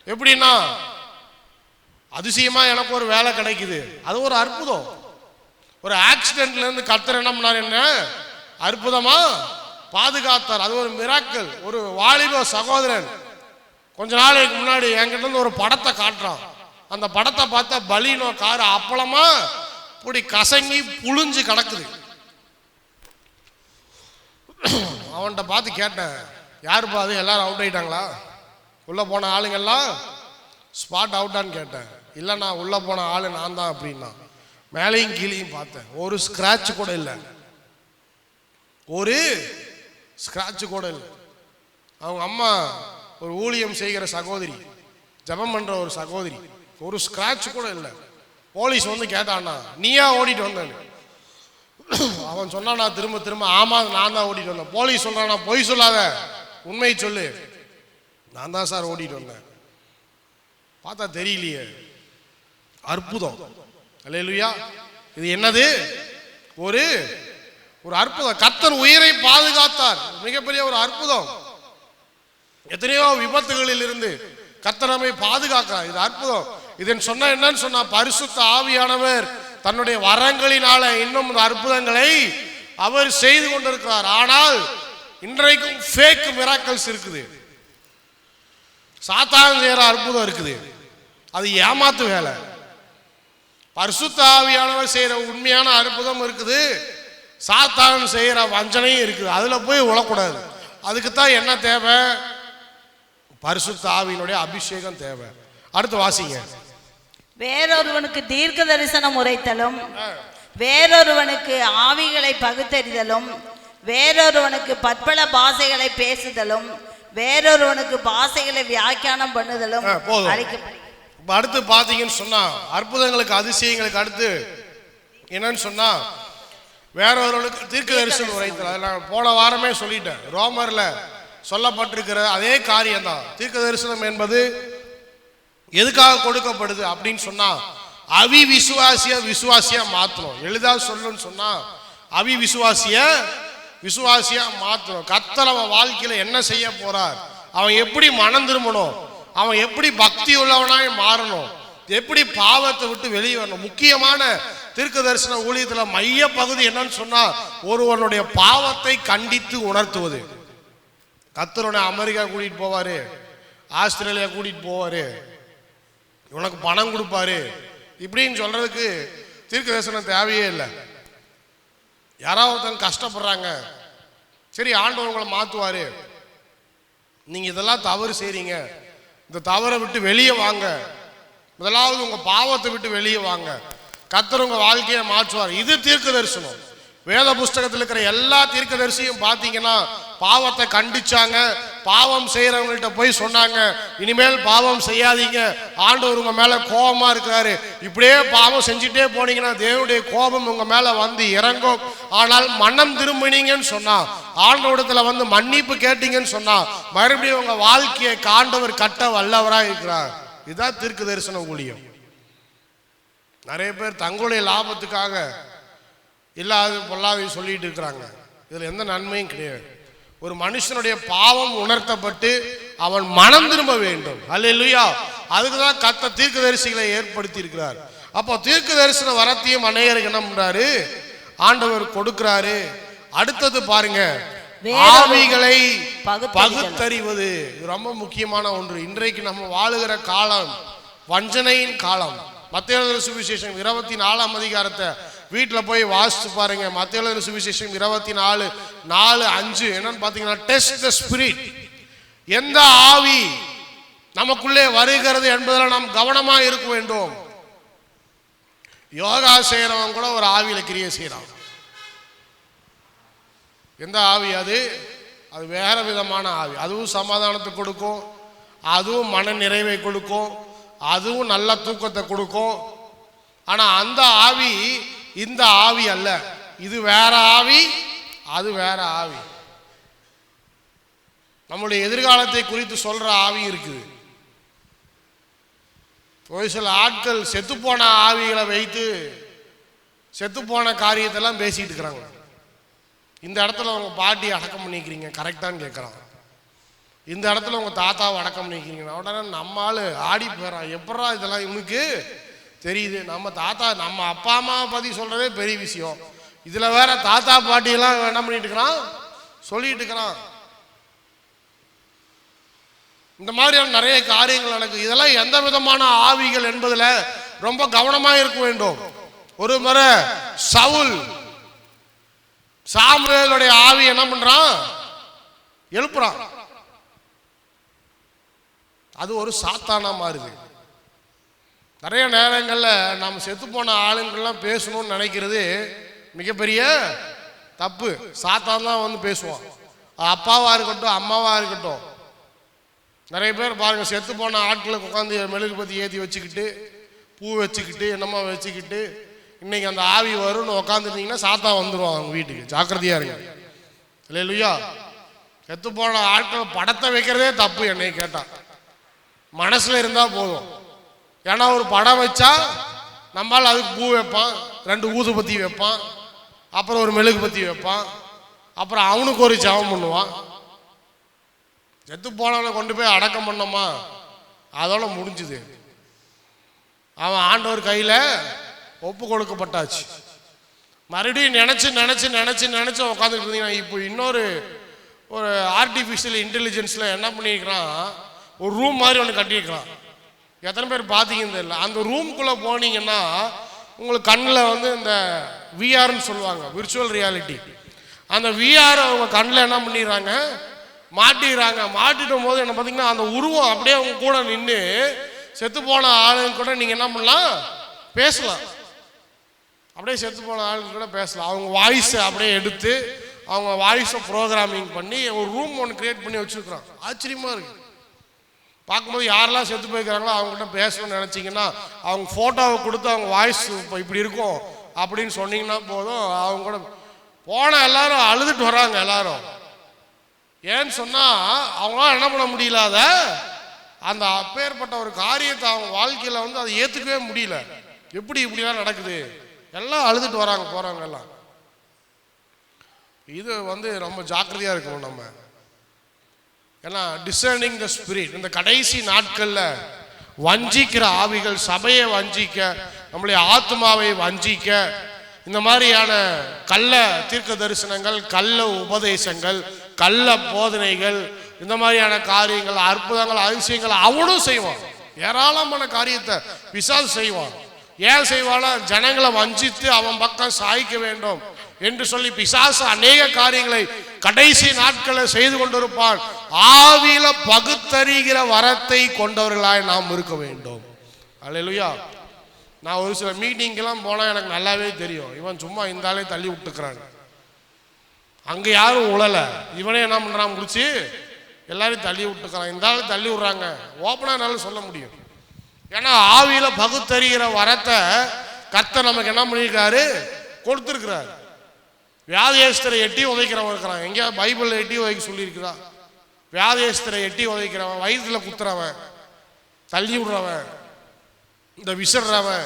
எப்படின்னா, அதிசயமா எனக்கு ஒரு வேலை கிடைக்குது, அது ஒரு அற்புதம். ஒரு ஆக்சிடென்ட்ல இருந்து கர்த்தர் என்ன பண்ணார், என்ன அற்புதமா பாதுகாத்தார், அது ஒரு மிராக்கிள். ஒரு வாலிப சகோதரன் கொஞ்ச நாளைக்கு முன்னாடி என்கிட்ட இருந்து ஒரு படத்தை காட்டுறான். அந்த படத்தை பார்த்தா பலினோ கார் அப்பளமா இப்படி கசங்கி புழிஞ்சு கிடக்குது. அவன்கிட்ட பார்த்து கேட்டேன், யாருப்பா அது, எல்லாரும் அவுட் ஆயிட்டாங்களா, உள்ள போன ஆளுங்கெல்லாம் ஸ்பாட் அவுட்டான்னு கேட்டேன். இல்லை நான் உள்ள போன ஆளு நான் தான் அப்படின்னா. மேலையும் கீழையும் பார்த்தேன், ஒரு ஸ்கிராட்ச் கூட இல்லை, ஒரு ஸ்கிராட்ச் கூட இல்லை. அவங்க அம்மா ஒரு ஊழியம் செய்கிற சகோதரி, ஜெபம் பண்ற ஒரு சகோதரி, ஒரு ஸ்கிராட்ச் கூட இல்லை. போலீஸ் வந்து கேட்டான்னா நீயா ஓடிட்டு வந்தேன்னு. அவன் சொன்னானா திரும்ப திரும்ப ஆமா நான் தான் ஓடிட்டு வந்தேன். போலீஸ் சொல்றானா பொய் சொல்லாத உண்மை சொல்லு, நான் தான் சார் ஓடிட்டு வந்தேன். பார்த்தா தெரியலையே, அற்புதம். அல்லேலூயா. இது என்னது? ஒரு ஒரு அற்புதம். கர்த்தர் உயிரை பாதுகாத்தார், மிகப்பெரிய ஒரு அற்புதம். எத்தனையோ விபத்துகளில் இருந்து கர்த்தர் நம்மை பாதுகாக்கிறார், இது அற்புதம். இதன் சொன்ன என்னன்னு சொன்னா பரிசுத்த ஆவியானவர் தன்னுடைய வரங்களினால இன்னும் இந்த அற்புதங்களை அவர் செய்து கொண்டிருக்கிறார். ஆனால் இன்றைக்கும் ஃபேக் மிராக்கிள்ஸ் இருக்குது, சாத்தான் செய்யற அற்புதம் இருக்குது, அது ஏமாத்து வேலை. பரிசுத்த ஆவியானவர் செய்யற உண்மையான அற்புதம் இருக்குது, சாத்தான் செய்யற வஞ்சனையும் இருக்குது. அதுல போய் உழக்கூடாது. அதுக்கு தான் என்ன தேவை? பரிசுத்த ஆவியினுடைய அபிஷேகம் தேவை. அடுத்து வாசிங்க. வேறொருவனுக்கு தீர்க்க தரிசனம் உரைத்தலும், வேறொருவனுக்கு ஆவிகளை பகுத்தறிதலும், வேறொருவனுக்கு பற்பல பாஷைகளை பேசுதலும், வேறொருவனுக்கு பாஷைகளை வியாக்கியானம் பண்ணுதலும் அழைக்கப்படுகிறது. அடுத்து பாத்தீங்கன்னு சொன்னா அற்புதங்களுக்கு அதிசயங்களுக்கு அடுத்து என்னன்னு சொன்னா வேறொருவனுக்கு தீர்க்க தரிசனம் உரைத்தல். அதை நான் போன வாரமே சொல்லிட்டேன். ரோமர்ல சொல்லப்பட்டிருக்கிற அதே காரியம் தான். தீர்க்க தரிசனம் என்பது எதுக்காக கொடுக்கப்படுது அப்படின்னு சொன்னா விசுவாசியா மாத்தணும். எளிதா சொல்லணும்னு சொன்னா விசுவாசியா மாத்தணும். கர்த்தர் அவன் வாழ்க்கையில என்ன செய்ய போறார், அவன் எப்படி மனம் திரும்பணும், அவன் எப்படி பக்தி உள்ளவனாய் மாறணும், எப்படி பாவத்தை விட்டு வெளியே வரணும். முக்கியமான தீர்க்க தரிசன ஊழியத்துல மைய பகுதி என்னன்னு சொன்னா ஒருவனுடைய பாவத்தை கண்டித்து உணர்த்துவது. கர்த்தருடைய அமெரிக்கா கூட்டிட்டு போவாரு, ஆஸ்திரேலியா கூட்டிட்டு போவாரு, உனக்கு பணம் கொடுப்பாரு இப்படின்னு சொல்றதுக்கு தீர்க்க தரிசனம் தேவையே இல்லை. யாராவது ஒருத்தங்க கஷ்டப்படுறாங்க, சரி ஆண்டவர் உங்களை மாத்துவாரு, நீங்க இதெல்லாம் தவறு செய்றீங்க, இந்த தவறை விட்டு வெளியே வாங்க, முதலாவது உங்க பாவத்தை விட்டு வெளியே வாங்க, கர்த்தர் உங்க வாழ்க்கையை மாற்றுவார். இது தீர்க்க தரிசனம். வேத புஸ்தகத்தில் இருக்கிற எல்லா தீர்க்க தரிசியும் பார்த்தீங்கன்னா பாவத்தை கண்டிச்சாங்க. பாவம் செய்யறவங்கள்ட்ட போய் சொன்னாங்க இனிமேல் பாவம் செய்யாதீங்க, ஆண்டவர் உங்க மேல கோபமா இருக்கிறாரு, இப்படியே பாவம் செஞ்சுட்டே போனீங்கன்னா தேவனுடைய கோபம் உங்க மேல வந்து இறங்கும். ஆனால் மனம் திரும்பினீங்கன்னு சொன்னா, ஆண்டவரிடத்துல வந்து மன்னிப்பு கேட்டீங்கன்னு சொன்னா மறுபடியும் உங்க வாழ்க்கையை காண்டவர் கட்ட வல்லவராக இருக்கிறார். இதுதான் தீர்க்க தரிசன ஊழியம். நிறைய பேர் தங்களுடைய லாபத்துக்காக இல்லாத பொல்லாத சொல்லிட்டு இருக்கிறாங்க. இதுல எந்த நன்மையும் கிடையாது. ஒரு மனுஷனுடைய பாவம் உணர்த்தப்பட்டு அவன் மனம் திரும்ப வேண்டும். அல்லேலூயா. அதுக்குதான் கர்த்தர் தீர்க்கதரிசிகளை ஏற்படுத்தி இருக்கிறார். அப்போ தீர்க்க தரிசன வரத்தையும் அநேகருக்கு என்ன பண்றாரு, ஆண்டவர் கொடுக்கிறாரு. அடுத்தது பாருங்க, ஆவிகளை பகுத்தறிவது ரொம்ப முக்கியமான ஒன்று. இன்றைக்கு நம்ம வாழுகிற காலம் வஞ்சனையின் காலம். மத்தேயு எழுதின சுவிசேஷம் 24ஆம் அதிகாரத்தை வீட்டில் போய் வாசிச்சு பாருங்க. மத்தேயு எழுதின சுவிசேஷம் 24:4-5 என்னன்னு பாத்தீங்கன்னா, டெஸ்ட் த ஸ்பிரிட், எந்த ஆவி நமக்குள்ளே வருகிறது என்பதில் நாம் கவனமா இருக்க வேண்டும். யோகா செய்யறவன் கூட ஒரு ஆவியில கிரியை செய்யறான். எந்த ஆவி அது? அது வேற விதமான ஆவி. அதுவும் சமாதானத்தை கொடுக்கும், அதுவும் மன நிறைவை கொடுக்கும், அதுவும் நல்ல தூக்கத்தை கொடுக்கும். ஆனா அந்த ஆவி இந்த ஆவி அல்ல. இது வேற ஆவி, அது வேற ஆவி. நம்முடைய எதிர்காலத்தை குறித்து சொல்ற ஆவி இருக்குது. ஒரு சில ஆட்கள் செத்துப்போன ஆவிகளை வைத்து செத்துப்போன காரியத்தெல்லாம் பேசிட்டு இருக்கிறாங்க. இந்த இடத்துல உங்க பாட்டி அடக்கம் பண்ணிக்கிறீங்க கரெக்டான்னு கேட்குறான். இந்த இடத்துல உங்க தாத்தாவை அடக்கம் பண்ணிக்கிறீங்க. உடனே நம்ம ஆளு ஆடி போயிடறான். எப்படா இதெல்லாம் இவனுக்கு தெரியுது? நம்ம தாத்தா நம்ம அப்பா அம்மாவை பத்தி சொல்றதே பெரிய விஷயம், இதுல வேற தாத்தா பாட்டியெல்லாம் என்ன பண்ணிட்டு இருக்கிறான், சொல்லிட்டு இருக்கிறான். இந்த மாதிரியான நிறைய காரியங்கள் நடக்குது. இதெல்லாம் எந்த விதமான ஆவிகள் என்பதுல ரொம்ப கவனமா இருக்க வேண்டும். ஒரு முறை சவுல் சாமுவேலுடைய ஆவி என்ன பண்றான், எழுப்புறான். அது ஒரு சாத்தானா மாறுது. நிறைய நேரங்களில் நாம் செத்து போன ஆளுங்கள்லாம் பேசணும்னு நினைக்கிறது மிகப்பெரிய தப்பு. சாத்தான் தான் வந்து பேசுவான். அப்பாவாக இருக்கட்டும் அம்மாவாக இருக்கட்டும். நிறைய பேர் பாருங்கள், செத்து போன ஆட்களுக்கு உட்காந்து மெழுகுபத்தி ஏற்றி வச்சுக்கிட்டு பூ வச்சுக்கிட்டு என்னம்மா வச்சுக்கிட்டு இன்னைக்கு அந்த ஆவி வரும்னு உட்காந்துருந்தீங்கன்னா சாத்தான் வந்துடுவான் அவங்க வீட்டுக்கு. ஜாக்கிரதையா இருங்க. இல்லையா? செத்து போன ஆட்கள் படத்தை வைக்கிறதே தப்பு. என்னை கேட்டா மனசுல இருந்தா போதும். ஏன்னா ஒரு படம் வச்சா நம்மால் அதுக்கு பூ வைப்பான், 2 ஊதுபத்தி வைப்பான், அப்புறம் ஒரு மெழுகுபத்தி வைப்பான், அப்புறம் அவனுக்கு ஒரு ஜெபம் பண்ணுவான். செத்து போனவனை கொண்டு போய் அடக்கம் பண்ணோமா, அதோட முடிஞ்சுது. அவன் ஆண்டவர் கையில் ஒப்பு கொடுக்கப்பட்டாச்சு. மறுபடியும் நினச்சி நினச்சி நினச்சி நினச்சி உட்காந்துட்டு இருந்தீங்கன்னா, இப்போ இன்னொரு ஒரு ஆர்டிஃபிஷியல் இன்டெலிஜென்ஸில் என்ன பண்ணியிருக்கிறான், ஒரு ரூம் மாதிரி ஒன்று கட்டியிருக்கிறான். எத்தனை பேர் பார்த்தீங்கன்னு தெரியல. அந்த ரூம்குள்ளே போனீங்கன்னா உங்களுக்கு கண்ணில் வந்து இந்த விஆர்னு சொல்லுவாங்க, விர்ச்சுவல் ரியாலிட்டி. அந்த விஆர் அவங்க கண்ணில் என்ன பண்ணிடுறாங்க, மாட்டிடுறாங்க. மாட்டிடும் போது என்ன பார்த்தீங்கன்னா அந்த உருவம் அப்படியே அவங்க கூட நின்று செத்து போன ஆளுங்க கூட நீங்கள் என்ன பண்ணலாம், பேசலாம். அப்படியே செத்து போன ஆளுங்க கூட பேசலாம். அவங்க வாய்ஸை அப்படியே எடுத்து அவங்க வாய்ஸை ப்ரோக்ராமிங் பண்ணி ஒரு ரூம் ஒன்று கிரியேட் பண்ணி வச்சுருக்குறான். ஆச்சரியமாக இருக்குது பார்க்கும்போது. யாரெல்லாம் செத்து போயிருக்கிறாங்களோ அவங்ககிட்ட பேசணும்னு நினச்சிங்கன்னா அவங்க ஃபோட்டோவை கொடுத்து அவங்க வாய்ஸ் இப்போ இப்படி இருக்கும் அப்படின்னு சொன்னீங்கன்னா போதும், அவங்க கூட போன எல்லாரும் அழுதுட்டு வராங்க. எல்லாரும் ஏன்னு சொன்னால் அவங்களால என்ன பண்ண முடியலாத அந்த அப்பேற்பட்ட ஒரு காரியத்தை அவங்க வாழ்க்கையில் வந்து அதை ஏற்றுக்கவே முடியல. எப்படி இப்படிலாம் நடக்குது, எல்லாம் அழுதுட்டு வராங்க போகிறவங்க எல்லாம். இது வந்து ரொம்ப ஜாக்கிரதையாக இருக்கணும் நம்ம. ஏன்னா டிசர்னிங் த ஸ்பிரிட். இந்த கடைசி நாட்களில் வஞ்சிக்கிற ஆவிகள், சபையை வஞ்சிக்க, நம்முடைய ஆத்மாவை வஞ்சிக்க, இந்த மாதிரியான கள்ள தீர்க்க தரிசனங்கள், கள்ள உபதேசங்கள், கள்ள போதனைகள், இந்த மாதிரியான காரியங்கள், அற்புதங்கள், அதிசயங்கள் அவனும் செய்வான். ஏராளமான காரியத்தை பிசாசு செய்வான். ஏன் செய்வானா, ஜனங்களை வஞ்சித்து அவன் பக்கம் சாய்க்க வேண்டும் என்று சொல்லி பிசாசு அநேக காரியங்களை கடைசி நாட்களில் செய்து கொண்டிருப்பான். ஆவியில பகுத்தறிகிற வரத்தை கொண்டவர்களாய் நாம் இருக்க வேண்டும். அல்லேலூயா. நான் ஒரு சில மீட்டிங்கெல்லாம் போனால் எனக்கு நல்லாவே தெரியும், இவன் சும்மா இந்த ஆளே தள்ளி விட்டுக்கிறான், அங்கே யாரும் உழலை, இவனே என்ன பண்ணுறான், முடிச்சு எல்லாரையும் தள்ளி விட்டுக்கிறான், இந்த ஆளை தள்ளி விட்றாங்க. ஓப்பனாக என்னால் சொல்ல முடியும். ஏன்னா ஆவியில பகுத்தறிகிற வரத்தை கர்த்தர் நமக்கு என்ன பண்ணியிருக்காரு, கொடுத்துருக்கிறார். வியாதியஸ்தரை எட்டி உதைக்கிறவன் இருக்கிறான். எங்கேயா பைபிளில் எட்டி உதைக்க சொல்லியிருக்கிறா? வியாதியஸ்தரை எட்டி உதைக்கிறவன், வயிற்றுல குத்துறவன், தள்ளி விடுறவன், இந்த விசிறவன்,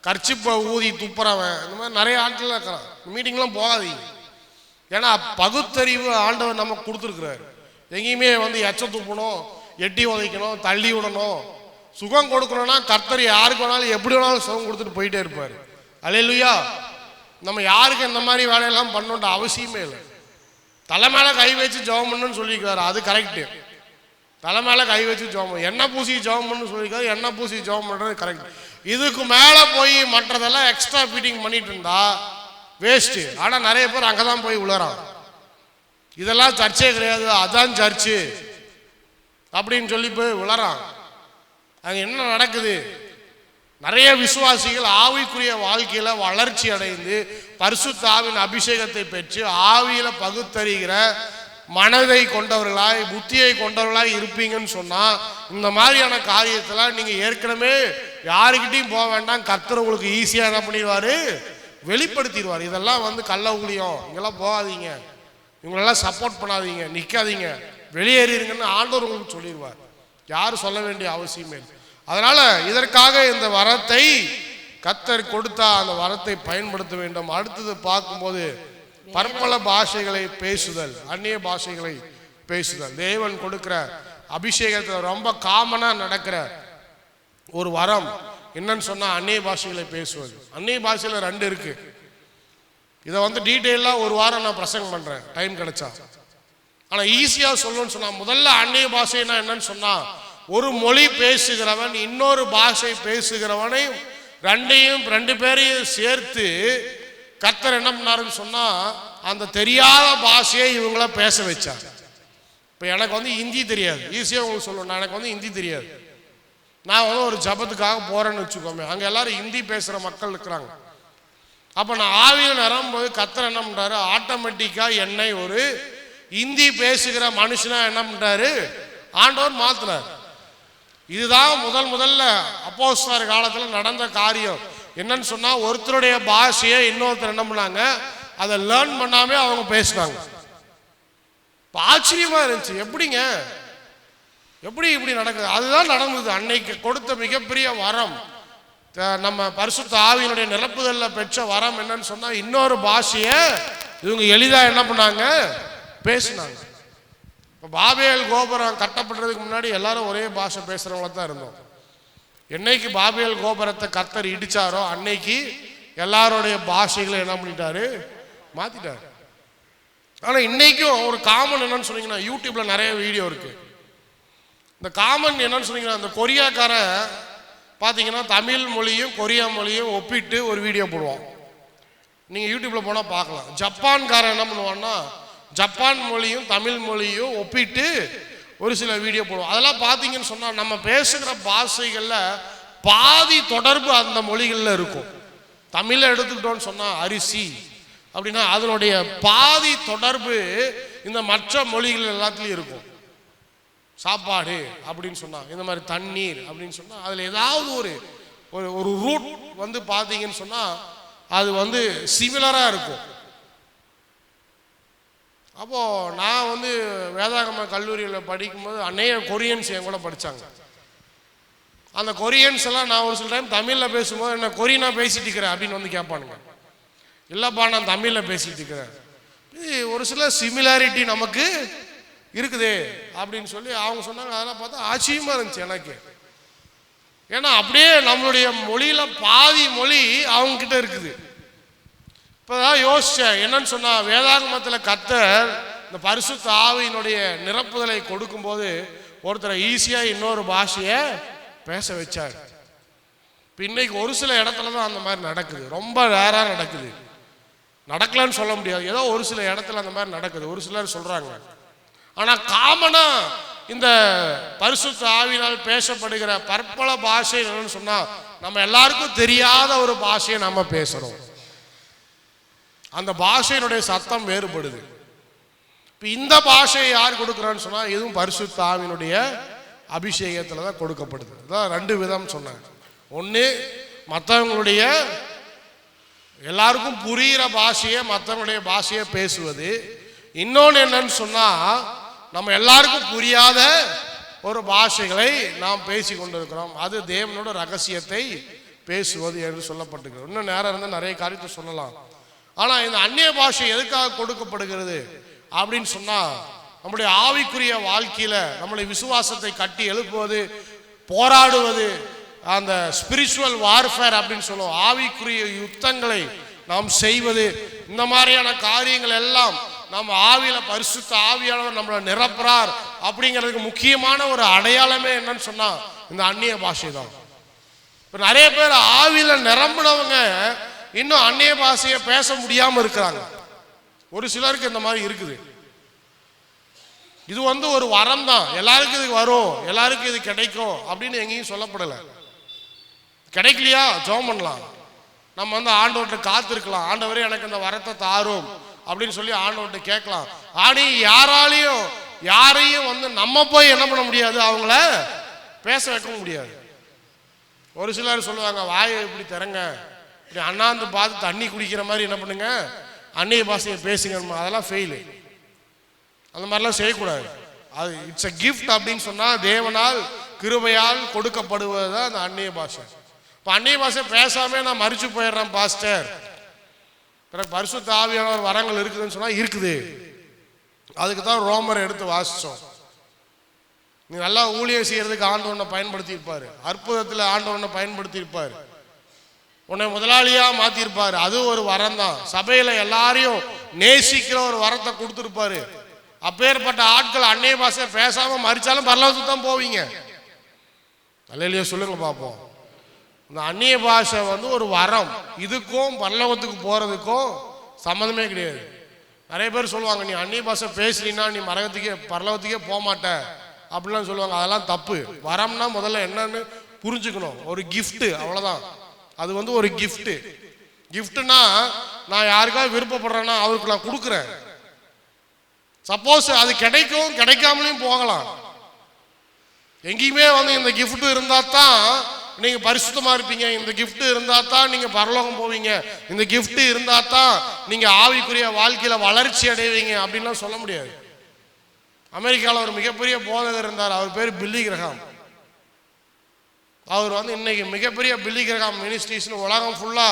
கர்ச்சிப்பை ஊதி துப்புறவன், இந்த மாதிரி நிறைய ஆட்கள் இருக்கிறான். மீட்டிங்லாம் போகாதீங்க. ஏன்னா பகுத்தறிவு ஆண்டவர் நமக்கு கொடுத்துருக்குறாரு. எங்கேயுமே வந்து எச்ச துப்பணும், எட்டி உதைக்கணும், தள்ளி விடணும், சுகம் கொடுக்கணும்னா கர்த்தர் யாருக்கு வேணாலும் எப்படி வேணாலும் சுகம் கொடுத்துட்டு போயிட்டே இருப்பார். அல்லேலூயா. நம்ம யாருக்கு இந்த மாதிரி வேலையெல்லாம் பண்ணணுன்ற அவசியமே இல்லை. தலை மேலே கை வச்சு ஜெபம் பண்ணுன்னு சொல்லியிருக்காரு, அது கரெக்டு. தலை மேலே கை வச்சு ஜெபம், எண்ணெய் பூசி ஜெபம் பண்ணுன்னு சொல்லியிருக்காரு, எண்ணெய் பூசி ஜெபம் பண்ணுறது கரெக்ட். இதுக்கு மேலே போய் மற்றதெல்லாம் எக்ஸ்ட்ரா ஃபீட்டிங் பண்ணிட்டு இருந்தா வேஸ்ட்டு. ஆனால் நிறைய பேர் அங்கே தான் போய் விழுறான். இதெல்லாம் சர்ச்சே கிடையாது, அதான் சர்ச்சு அப்படின்னு சொல்லி போய் விழறான். அங்கே என்ன நடக்குது, நிறைய விசுவாசிகள் ஆவிக்குரிய வாழ்க்கையில வளர்ச்சி அடைந்து பரிசுத்த ஆவியின் அபிஷேகத்தை பெற்று ஆவியில பகுத்தறிகிற மனதை கொண்டவர்களாய், புத்தியை கொண்டவர்களாய் இருப்பீங்கன்னு சொன்னா இந்த மாதிரியான காரியத்தெல்லாம் நீங்க ஏற்கனவே யாருக்கிட்டையும் போக வேண்டாம். கர்த்தர் உங்களுக்கு ஈஸியா என்ன பண்ணிடுவாரு, வெளிப்படுத்திடுவார். இதெல்லாம் வந்து கள்ள ஊழியம், இங்கெல்லாம் போகாதீங்க, இவங்களெல்லாம் சப்போர்ட் பண்ணாதீங்க, நிற்காதீங்க, வெளியேறிடுங்கன்னு ஆண்டவர் உங்களுக்கு சொல்லிடுவார். யாரும் சொல்ல வேண்டிய அவசியமே இல்லை. அதனால இதற்காக இந்த வரத்தை கர்த்தர் கொடுத்தா அந்த வரத்தை பயன்படுத்த வேண்டும். அடுத்தது பார்க்கும்போது பற்பல பாஷைகளை பேசுதல், அந்நிய பாஷைகளை பேசுதல். தேவன் கொடுக்கிற அபிஷேகத்தில் ரொம்ப காமனா நடக்கிற ஒரு வரம் என்னன்னு சொன்னா அந்நிய பாஷைகளை பேசுவது. அந்நிய பாஷையில 2 இருக்கு. இதை வந்து டீட்டெயிலா ஒரு வாரம் நான் பிரசங்கம் பண்றேன் டைம் கிடைச்சா. ஆனா ஈஸியா சொல்லணும்னு சொன்னா முதல்ல அந்நிய பாஷைனா என்னன்னு சொன்னா, ஒரு மொழி பேசுகிறவன் இன்னொரு பாஷை பேசுகிறவனை 2 பேரையும் சேர்த்து கர்த்தர் என்ன பண்ணாருன்னு சொன்னா அந்த தெரியாத பாஷையை இவங்கள பேச வச்சார். இப்போ எனக்கு வந்து ஹிந்தி தெரியாது, ஈஸியாக உங்களுக்கு சொல்லணும், எனக்கு வந்து ஹிந்தி தெரியாது. நான் வந்து ஒரு ஜபத்துக்காக போறேன்னு வச்சுக்கோமே, அங்க எல்லாரும் ஹிந்தி பேசுற மக்கள் இருக்கிறாங்க. அப்ப நான் ஆவியில் நிரம்பும்போது கர்த்தர் என்ன பண்றாரு, ஆட்டோமேட்டிக்கா என்னை ஒரு ஹிந்தி பேசுகிற மனுஷனா என்ன பண்றாரு, ஆண்டவர் மாத்தினார். இதுதான் முதல்ல அப்போஸ்தலர் காலத்துல நடந்த காரியம். என்னன்னு சொன்னா, ஒருத்தருடைய பாஷையை இன்னொருத்தர் என்ன பண்ணாங்க, அதை லேர்ன் பண்ணாமே அவங்க பேசினாங்க. ஆச்சரியமா இருந்துச்சு, எப்படிங்க, எப்படி இப்படி நடக்குது? அதுதான் நடந்தது. அன்னைக்கு கொடுத்த மிகப்பெரிய வரம், நம்ம பரிசுத்த ஆவியினுடைய நிரப்புதல்ல பெற்ற வரம் என்னன்னு சொன்னா, இன்னொரு பாஷையை இவங்க எளிதா என்ன பண்ணாங்க, பேசினாங்க. இப்போ பாபேல் கோபுரம் கட்டப்படுறதுக்கு முன்னாடி எல்லாரும் ஒரே பாஷை பேசுறவங்கள தான் இருந்தோம். என்னைக்கு பாபேல் கோபுரத்தை கர்த்தர் இடிச்சாரோ அன்னைக்கு எல்லாருடைய பாஷைகளை என்ன பண்ணிட்டாரு, மாத்திட்டாரு. ஆனா இன்னைக்கும் ஒரு காமன் என்னன்னு சொன்னீங்கன்னா, யூடியூப்ல நிறைய வீடியோ இருக்கு. இந்த காமன் என்னன்னு சொன்னீங்கன்னா, இந்த கொரியாக்காரன் பார்த்தீங்கன்னா தமிழ் மொழியும் கொரியா மொழியும் ஒப்பிட்டு ஒரு வீடியோ போடுவான். நீங்க யூடியூப்ல போனா பார்க்கலாம். ஜப்பான்காரன் என்ன பண்ணுவான்னா, ஜப்பான் மொழியும் தமிழ் மொழியும் ஒப்பிட்டு ஒரு சில வீடியோ போடுவோம். அதெல்லாம் பார்த்தீங்கன்னு சொன்னா, நம்ம பேசுகிற பாஷைகள்ல பாதி தொடர்பு அந்த மொழிகள்ல இருக்கும். தமிழை எடுத்துக்கிட்டோன்னு சொன்னா அரிசி அப்படின்னா அதனுடைய பாதி தொடர்பு இந்த மற்ற மொழிகள் எல்லாத்துலயும் இருக்கும். சாப்பாடு அப்படின்னு சொன்னா, இந்த மாதிரி தண்ணீர் அப்படின்னு சொன்னா, அதுல ஏதாவது ஒரு ரூட் வந்து பார்த்தீங்கன்னு சொன்னா அது வந்து சிமிலரா இருக்கும். அப்போ நான் வந்து வேதாகம கல்லூரியில் படிக்கும்போது அநேக கொரியன்ஸ் என் கூட படித்தாங்க. அந்த கொரியன்ஸ் எல்லாம் நான் ஒரு சில டைம் தமிழில் பேசும்போது என்ன கொரியனா பேசிட்டு இருக்கிறேன் அப்படின்னு வந்து கேட்பானுங்க. இல்லைப்பா நான் தமிழில் பேசிட்டு இருக்கிறேன். இது ஒரு சில சிமிலாரிட்டி நமக்கு இருக்குது அப்படின்னு சொல்லி அவங்க சொன்னாங்க. அதெல்லாம் பார்த்தா ஆச்சரியமா இருந்துச்சு எனக்கு. ஏன்னா அப்படியே நம்மளுடைய மொழியில பாதி மொழி அவங்க கிட்ட இருக்குது. இப்போதான் யோசிச்சேன், என்னன்னு சொன்னா, வேதாகமத்தில் கர்த்தர் இந்த பரிசுத்த ஆவியினுடைய நிரப்புதலை கொடுக்கும்போது ஒருத்தரை ஈஸியா இன்னொரு பாஷையை பேச வச்சார். இப்போ இன்னைக்கு ஒரு சில இடத்துல தான் அந்த மாதிரி நடக்குது, ரொம்ப ரேரா நடக்குது. நடக்கலன்னு சொல்ல முடியாது, ஏதோ ஒரு சில இடத்துல அந்த மாதிரி நடக்குது, ஒரு சிலர் சொல்றாங்க. ஆனா காமனா இந்த பரிசுத்த ஆவியினால் பேசப்படுகிற பற்பல பாஷை என்னன்னு சொன்னா, நம்ம எல்லாருக்கும் தெரியாத ஒரு பாஷையை நம்ம பேசுறோம். அந்த பாஷையினுடைய சத்தம் வேறுபடுது. இப்போ இந்த பாஷையை யார் கொடுக்குறான்னு சொன்னா, இதுவும் பரிசுத்த ஆவியினுடைய அபிஷேகத்துல தான் கொடுக்கப்படுது. அதான் ரெண்டு விதம் சொன்னாங்க. ஒன்று மற்றவங்களுடைய எல்லாருக்கும் புரிகிற பாஷையை மற்றவங்களுடைய பாஷையை பேசுவது. இன்னொன்று என்னன்னு சொன்னா, நம்ம எல்லாருக்கும் புரியாத ஒரு பாஷைகளை நாம் பேசி கொண்டிருக்கிறோம். அது தேவனோட ரகசியத்தை பேசுவது என்று சொல்லப்பட்டிருக்கிறது. இன்னும் நேரம் இருந்தால் நிறைய காரியத்தை சொல்லலாம். ஆனா இந்த அந்நிய பாஷை எதுக்காக கொடுக்கப்படுகிறது அப்படின்னு சொன்னா, நம்முடைய ஆவிக்குரிய வாழ்க்கையில நம்முடைய விசுவாசத்தை கட்டி எழுப்புவது, போராடுவது, அந்த ஸ்பிரிச்சுவல் வார்ஃபேர் அப்படின்னு சொல்லுவோம், ஆவிக்குரிய யுத்தங்களை நாம் செய்வது. இந்த மாதிரியான காரியங்கள் எல்லாம் நம்ம ஆவியில பரிசுத்த ஆவியானவர் நம்மளை நிரப்புறார் அப்படிங்கிறதுக்கு முக்கியமான ஒரு அடையாளமே என்னன்னு சொன்னா இந்த அந்நிய பாஷை தான். இப்ப நிறைய பேர் ஆவியில நிரம்பினவங்க இன்னும் அந்நிய பாஷையை பேச முடியாம இருக்கிறாங்க. ஒரு சிலருக்கு இந்த மாதிரி இருக்குது. இது வந்து ஒரு வரம் தான், எல்லாருக்கும் இது வரும், எல்லாருக்கும் இது கிடைக்கும் அப்படின்னு எங்கேயும் சொல்லப்படலை. கிடைக்கலையா ஜெபம் பண்ணலாம், நம்ம வந்து ஆண்டவர்கிட்ட காத்திருக்கலாம், ஆண்டவரே எனக்கு இந்த வரத்தை தாரும் அப்படின்னு சொல்லி ஆண்டவர்கிட்ட கேட்கலாம். ஆனா யாரையும் வந்து நம்ம போய் என்ன பண்ண முடியாது, அவங்கள பேச வைக்க முடியாது. ஒரு சிலர் சொல்லுவாங்க, வாயை இப்படி திறங்க, இப்படி அண்ணாந்து பார்த்து தண்ணி குடிக்கிற மாதிரி என்ன பண்ணுங்க, அந்நிய பாஷையை பேசுங்க. அதெல்லாம் ஃபெயிலு, அந்த மாதிரிலாம் செய்யக்கூடாது. அது இட்ஸ் அ கிஃப்ட் அப்படின்னு சொன்னா தேவனால் கிருபையால் கொடுக்கப்படுவது தான் அந்த அந்நிய பாஷை. இப்போ அந்நிய பாஷை பேசாம நான் மறிச்சு போயிடுறேன் பாஸ்டர், பிறகு பரிசுத்த ஆவியானவர் வரங்கள் இருக்குதுன்னு சொன்னா இருக்குது. அதுக்கு தான் ரோமரை எடுத்து வாசிச்சோம். நீ நல்லா ஊழியம் செய்யறதுக்கு ஆண்டவனை பயன்படுத்தி இருப்பாரு, அற்புதத்துல ஆண்டவனை பயன்படுத்தி இருப்பாரு, உன்னை முதலாளியா மாத்திருப்பாரு, அது ஒரு வரம் தான். சபையில எல்லாரையும் நேசிக்கிற ஒரு வரத்தை கொடுத்துருப்பாரு. அப்பேற்பட்ட ஆட்கள் அந்நிய பாஷை பேசாம மறிச்சாலும் பரலோகத்துக்கு தான் போவீங்க. அல்லேலூயா சொல்லுங்க பார்ப்போம். இந்த அந்நிய பாஷை வந்து ஒரு வரம், இதுக்கும் பரலோகத்துக்கு போறதுக்கும் சம்மந்தமே கிடையாது. நிறைய பேர் சொல்லுவாங்க, நீ அந்நிய பாஷை பேசுறீன்னா நீ பரலோகத்துக்கே போக மாட்ட அப்படிலாம் சொல்லுவாங்க. அதெல்லாம் தப்பு. வரம்னா முதல்ல என்னன்னு புரிஞ்சுக்கணும். ஒரு gift அவ்வளவுதான். அது வந்து ஒரு gift. giftனா நான் யாருக்காவது விருப்பப்படுறேன்னா அவருக்கு நான் கொடுக்குறேன். சப்போஸ் அது கிடைக்கும் கிடைக்காமலையும் போகலாம். எங்கேயுமே வந்து இந்த gift இருந்தா தான் நீங்க பரிசுத்தமா இருப்பீங்க, இந்த gift இருந்தா தான் நீங்க பரலோகம் போவீங்க, இந்த gift இருந்தா தான் நீங்க ஆவிக்குரிய வாழ்க்கையில வளர்ச்சி அடைவீங்க அப்படின்லாம் சொல்ல முடியாது. அமெரிக்காவில் ஒரு மிகப்பெரிய போதகர் இருந்தார். அவர் பேர் பில்லி கிரஹாம். அவர் வந்து இன்னைக்கு மிகப்பெரிய பில்லி கிரஹாம் மினிஸ்ட்ரிஸ்னு உலகம் ஃபுல்லா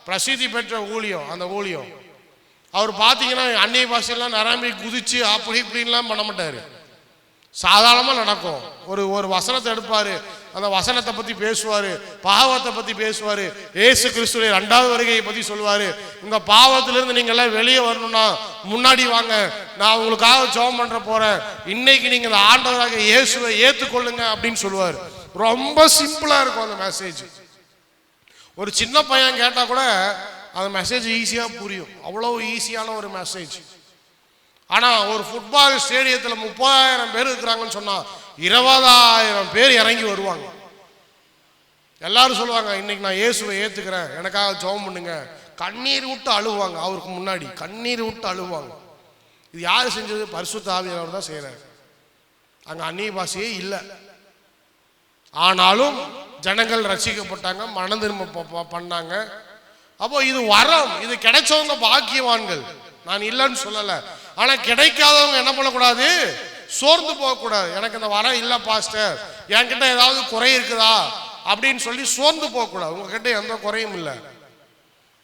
பிரசித்தி பெற்ற ஊழியம். அந்த ஊழியம் அவர் பார்த்தீங்கன்னா அந்நிய பாஷையெல்லாம் நிரம்பி குதிச்சு அப்படி இப்படின்லாம் பண்ண மாட்டாரு. சாதாரணமாக நடக்கும். ஒரு வசனத்தை எடுப்பாரு, அந்த வசனத்தை பற்றி பேசுவார், பாவத்தை பற்றி பேசுவார், ஏசு கிறிஸ்துவின் 2வது வருகையை பற்றி சொல்லுவார். இந்த பாவத்திலிருந்து நீங்கள் எல்லாம் வெளியே வரணும்னா முன்னாடி வாங்க, நான் உங்களுக்காக ஜெபம் பண்ணுற போகிறேன், இன்னைக்கு நீங்கள் இந்த ஆண்டவராக இயேசுவை ஏற்றுக்கொள்ளுங்க அப்படின்னு சொல்லுவார். ரொம்ப சிம்பிளாக இருக்கும் அந்த மெசேஜ். ஒரு சின்ன பையன் கேட்டால் கூட அந்த மெசேஜ் ஈஸியாக புரியும். அவ்வளோ ஈஸியான ஒரு மெசேஜ். ஆனால் ஒரு ஃபுட்பால் ஸ்டேடியத்தில் 30,000 பேர் இருக்கிறாங்கன்னு சொன்னால் 20,000 பேர் இறங்கி வருவாங்க. எல்லாரும் சொல்லுவாங்க இன்னைக்கு நான் இயேசுவை ஏற்றுக்கிறேன், எனக்காக ஜெபம் பண்ணுங்க. கண்ணீர் விட்டு அழுவாங்க. அவருக்கு முன்னாடி கண்ணீர் விட்டு அழுவாங்க. இது யார் செஞ்சது? பரிசுத்த ஆவியானவர் தான் செய்கிறார். அங்கே அந்நிய பாஷையே இல்லை. ஆனாலும் ஜனங்கள் ரட்சிக்கப்பட்டாங்க, மன திரும்ப பண்ணாங்க. அப்போ இது வரம். இது கிடைச்சவங்க பாக்கியவான்கள், நான் இல்லைன்னு சொல்லலை. ஆனால் கிடைக்காதவங்க என்ன பண்ணக்கூடாது? சோர்ந்து போகக்கூடாது. எனக்கு இந்த வரம் இல்லை பாஸ்டர், என்கிட்ட ஏதாவது குறை இருக்குதா அப்படின்னு சொல்லி சோர்ந்து போகக்கூடாது. உங்ககிட்ட எந்த குறையும் இல்லை,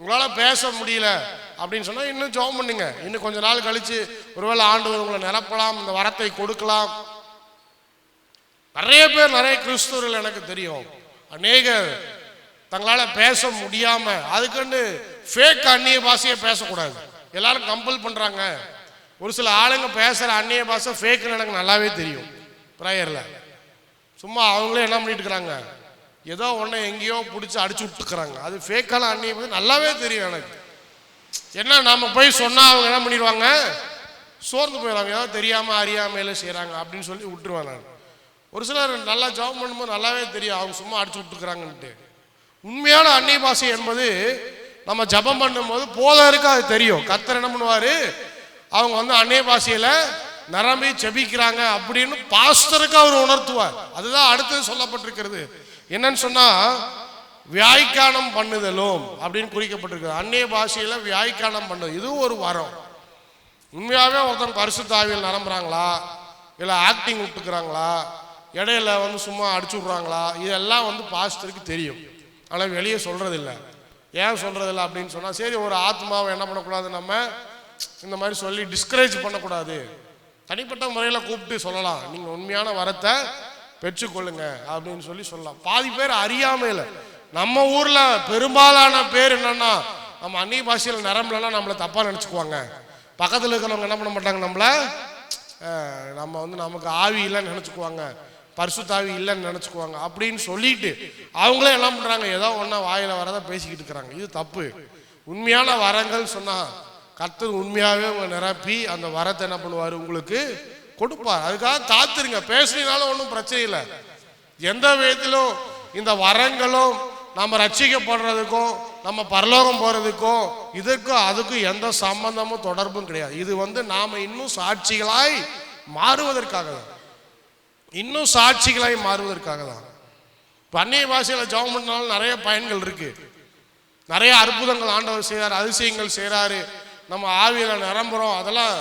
உங்களால் பேச முடியல அப்படின்னு சொன்னால் இன்னும் ஜெபம் பண்ணுங்க. இன்னும் கொஞ்ச நாள் கழிச்சு ஒருவேளை ஆண்டவர் உங்களை நிரப்பலாம், இந்த வரத்தை கொடுக்கலாம். நிறைய பேர், நிறைய கிறிஸ்தவர்கள் எனக்கு தெரியும், அநேகர் தங்களால் பேச முடியாம அதுக்குன்னு ஃபேக் அந்நிய பாஷையை பேசக்கூடாது. எல்லாரும் கம்பல் பண்றாங்க. ஒரு சில ஆளுங்க பேசுற அந்நிய பாஷை ஃபேக்குன்னு எனக்கு நல்லாவே தெரியும். ப்ரேயர்ல சும்மா அவங்களே என்ன பண்ணிட்டு இருக்கிறாங்க, ஏதோ ஒன்று எங்கேயோ பிடிச்சி அடிச்சு விட்டுக்கிறாங்க. அது ஃபேக்கான அந்நிய பாஷை நல்லாவே தெரியும் எனக்கு. என்ன நாம போய் சொன்னா அவங்க என்ன பண்ணிடுவாங்க? சோர்ந்து போயிடுவாங்க. ஏதோ தெரியாம அறியாமையில செய்யறாங்க அப்படின்னு சொல்லி விட்டுருவேன் நான். ஒரு சிலர் நல்லா ஜெபம் பண்ணும்போது நல்லாவே தெரியும் அவங்க சும்மா அடிச்சு விட்டுக்கிறாங்கன்ட்டு. உண்மையான அந்நிய பாஷை என்பது நம்ம ஜெபம் பண்ணும்போது போதருக்கு அது தெரியும். கர்த்தர் என்ன பண்ணுவாரு, அவங்க வந்து அந்நிய பாஷையில நிரம்பி ஜெபிக்கிறாங்க அப்படின்னு பாஸ்டருக்கு அவர் உணர்த்துவார். அதுதான் அடுத்தது சொல்லப்பட்டிருக்கிறது. என்னன்னு சொன்னா வியாய்க்கானம் பண்ணுதலும் அப்படின்னு குறிக்கப்பட்டிருக்கு. அந்நிய பாஷையில வியாய்க்கானம் பண்ணுது, இது ஒரு வரம். உண்மையாவே ஒருத்தன் பரிசுத்த ஆவியில் நிரம்புறாங்களா, இல்லை ஆக்டிங் விட்டுக்கிறாங்களா, இடையில வந்து சும்மா அடிச்சு விட்றாங்களா, இதெல்லாம் வந்து பாஸ்டருக்கு தெரியும். ஆனால் வெளியே சொல்றதில்லை. ஏன் சொல்றதில்லை அப்படின்னு சொன்னா, சரி ஒரு ஆத்மாவை என்ன பண்ணக்கூடாது, நம்ம இந்த மாதிரி சொல்லி டிஸ்கரேஜ் பண்ணக்கூடாது. தனிப்பட்ட முறையில் கூப்பிட்டு சொல்லலாம், நீங்கள் உண்மையான வரத்தை பெற்றுக்கொள்ளுங்க அப்படின்னு சொல்லலாம். பாதி பேர் அறியாமையில், நம்ம ஊர்ல பெரும்பாலான பேர் என்னன்னா நம்ம அந்நிய பாஷையில் நிரம்பலன்னா நம்மளை தப்பா நினைச்சுக்குவாங்க. பக்கத்தில் இருக்கிறவங்க என்ன பண்ண மாட்டாங்க, நம்ம வந்து நமக்கு ஆவி இல்லைன்னு நினைச்சுக்குவாங்க, பரிசுத்த ஆவி இல்லைன்னு நினைச்சுக்குவாங்க அப்படின்னு சொல்லிட்டு அவங்களே என்ன பண்றாங்க, ஏதோ ஒன்றா வாயில வரதை பேசிக்கிட்டு இருக்கிறாங்க. இது தப்பு. உண்மையான வரங்கள் சொன்னா கர்த்தர் உண்மையாகவே உங்களை நிரப்பி அந்த வரத்தை என்ன பண்ணுவார், உங்களுக்கு கொடுப்பார். அதுக்காக காத்துருங்க. பேசுறதுனால ஒன்றும் பிரச்சனை இல்லை. எந்த விதத்திலும் இந்த வரங்களும் நம்ம ரட்சிக்கப்படுறதுக்கும் நம்ம பரலோகம் போறதுக்கும் இதுக்கும் அதுக்கும் எந்த சம்பந்தமும் தொடர்பும் கிடையாது. இது வந்து நாம இன்னும் சாட்சிகளாய் மாறுவதற்காக தான், இன்னும் சாட்சிகளாய் மாறுவதற்காக தான். அந்நிய பாஷையில ஜெபம் பண்ணாலும் நிறைய பயன்கள் இருக்கு. நிறைய அற்புதங்கள் ஆண்டவர் செய்யறாரு, அதிசயங்கள் செய்யறாரு, நம்ம ஆவியில நிரம்புறோம். அதெல்லாம்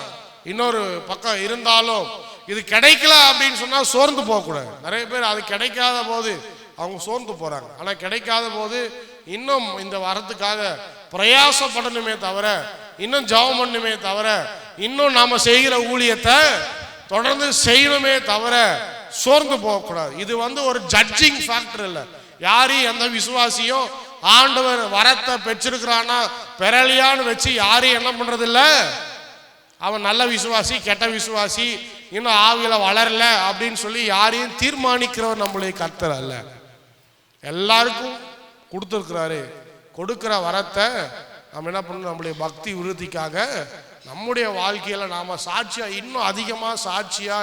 இன்னொரு பக்கம் இருந்தாலும் இது கிடைக்கல அப்படின்னு சொன்னா சோர்ந்து போகக்கூடாது. நிறைய பேர் அது கிடைக்காத போது அவங்க சோர்ந்து போறாங்க. ஆனா கிடைக்காத போது இன்னும் இந்த வரத்துக்காக பிரயாசப்படணுமே தவிர, இன்னும் ஜெபம் பண்ணணுமே தவிர, இன்னும் நாம செய்கிற ஊழியத்தை தொடர்ந்து செய்யணுமே தவிர சோர்ந்து போகக்கூடாது. இது வந்து ஒரு ஜட்ஜிங் ஃபேக்டர் இல்லை. யாரையும் எந்த விசுவாசியும் ஆண்டவர் வரத்தை பெற்றிருக்கிறானா பெறலியான்னு வச்சு யாரையும் என்ன பண்றது இல்லை, அவன் நல்ல விசுவாசி கெட்ட விசுவாசி இன்னும் ஆவியில வளரல அப்படின்னு சொல்லி யாரையும் தீர்மானிக்கிறவர் நம்மளுடைய கர்த்தர் அல்ல. எல்லாருக்கும் கொடுத்துருக்கிறாரு. கொடுக்கிற வரத்தை நம்ம என்ன பண்ணணும், நம்மளுடைய பக்தி விருத்திக்காக நம்முடைய வாழ்க்கையில நாம சாட்சியா இன்னும் அதிகமா சாட்சியா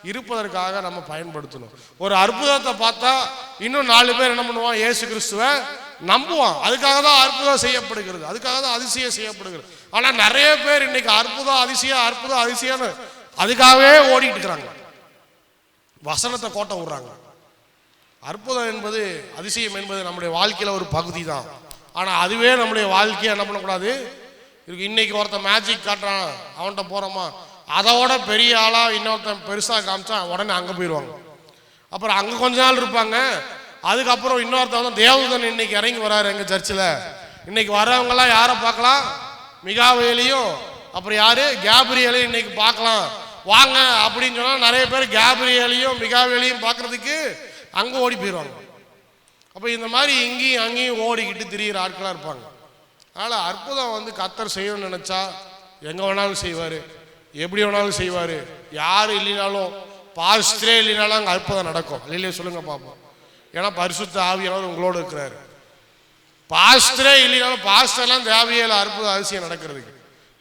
இருப்பதற்காக நம்ம பயன்படுத்தணும். ஒரு அற்புதத்தை பார்த்தா இன்னும் 4 பேர் என்ன பண்ணுவான்? இயேசு கிறிஸ்துவை நம்புவான். அதுக்காக தான் அற்புதம் செய்யப்படுகிறது, அதுக்காக தான் அதிசயம் செய்யப்படுகிறது. ஆனா நிறைய பேர் இன்னைக்கு அற்புதம் அதிசயம்னு அதுக்காகவே ஓடிட்டு இருக்கிறாங்க, வசனத்தை கோட்டை விடுறாங்க. அற்புதம் என்பது, அதிசயம் என்பது நம்முடைய வாழ்க்கையில ஒரு பகுதி தான். ஆனா அதுவே நம்முடைய வாழ்க்கையை என்ன பண்ணக்கூடாது. இன்னைக்கு ஒருத்தன் மேஜிக் காட்டுறான், அவன்கிட்ட போறோமா, அதோட பெரிய ஆளா இன்னொருத்தன் பெருசா காமிச்சா உடனே அங்க போயிடுவாங்க. அப்புறம் அங்க கொஞ்ச நாள் இருப்பாங்க. அதுக்கப்புறம் இன்னொருத்தன் தேவதூதன் இன்னைக்கு இறங்கி வராரு எங்க சர்ச்சில். இன்னைக்கு வரவங்க எல்லாம் யாரை பார்க்கலாம்? மிகாவேலையும் அப்புறம் யாரு? கேப்ரியலையும் இன்னைக்கு பார்க்கலாம் வாங்க அப்படின்னு சொன்னா நிறைய பேர் கேப்ரியலையும் மிகாவேலையும் பார்க்கறதுக்கு அங்க ஓடி போயிடுவாங்க. அப்ப இந்த மாதிரி இங்கேயும் அங்கேயும் ஓடிக்கிட்டு திரியிற ஆட்களா இருப்பாங்க. அதனால அற்புதம் கர்த்தர் செய்யணும்னு நினைச்சா எங்க வேணாலும் செய்வாரு, எப்படி வேணாலும் செய்வாரு. யாரு இல்லைனாலும், பாஸ்டரே இல்லைனாலும் அங்கே அற்புதம் நடக்கும். இல்லையே சொல்லுங்க பார்ப்போம். ஏன்னா பரிசுத்த ஆவியானவர் உங்களோட இருக்கிறாரு. பாஸ்டரே இல்லைனாலும், பாஸ்டர்லாம் தேவையில்லை அற்புதம் அதிசயம் நடக்கிறதுக்கு.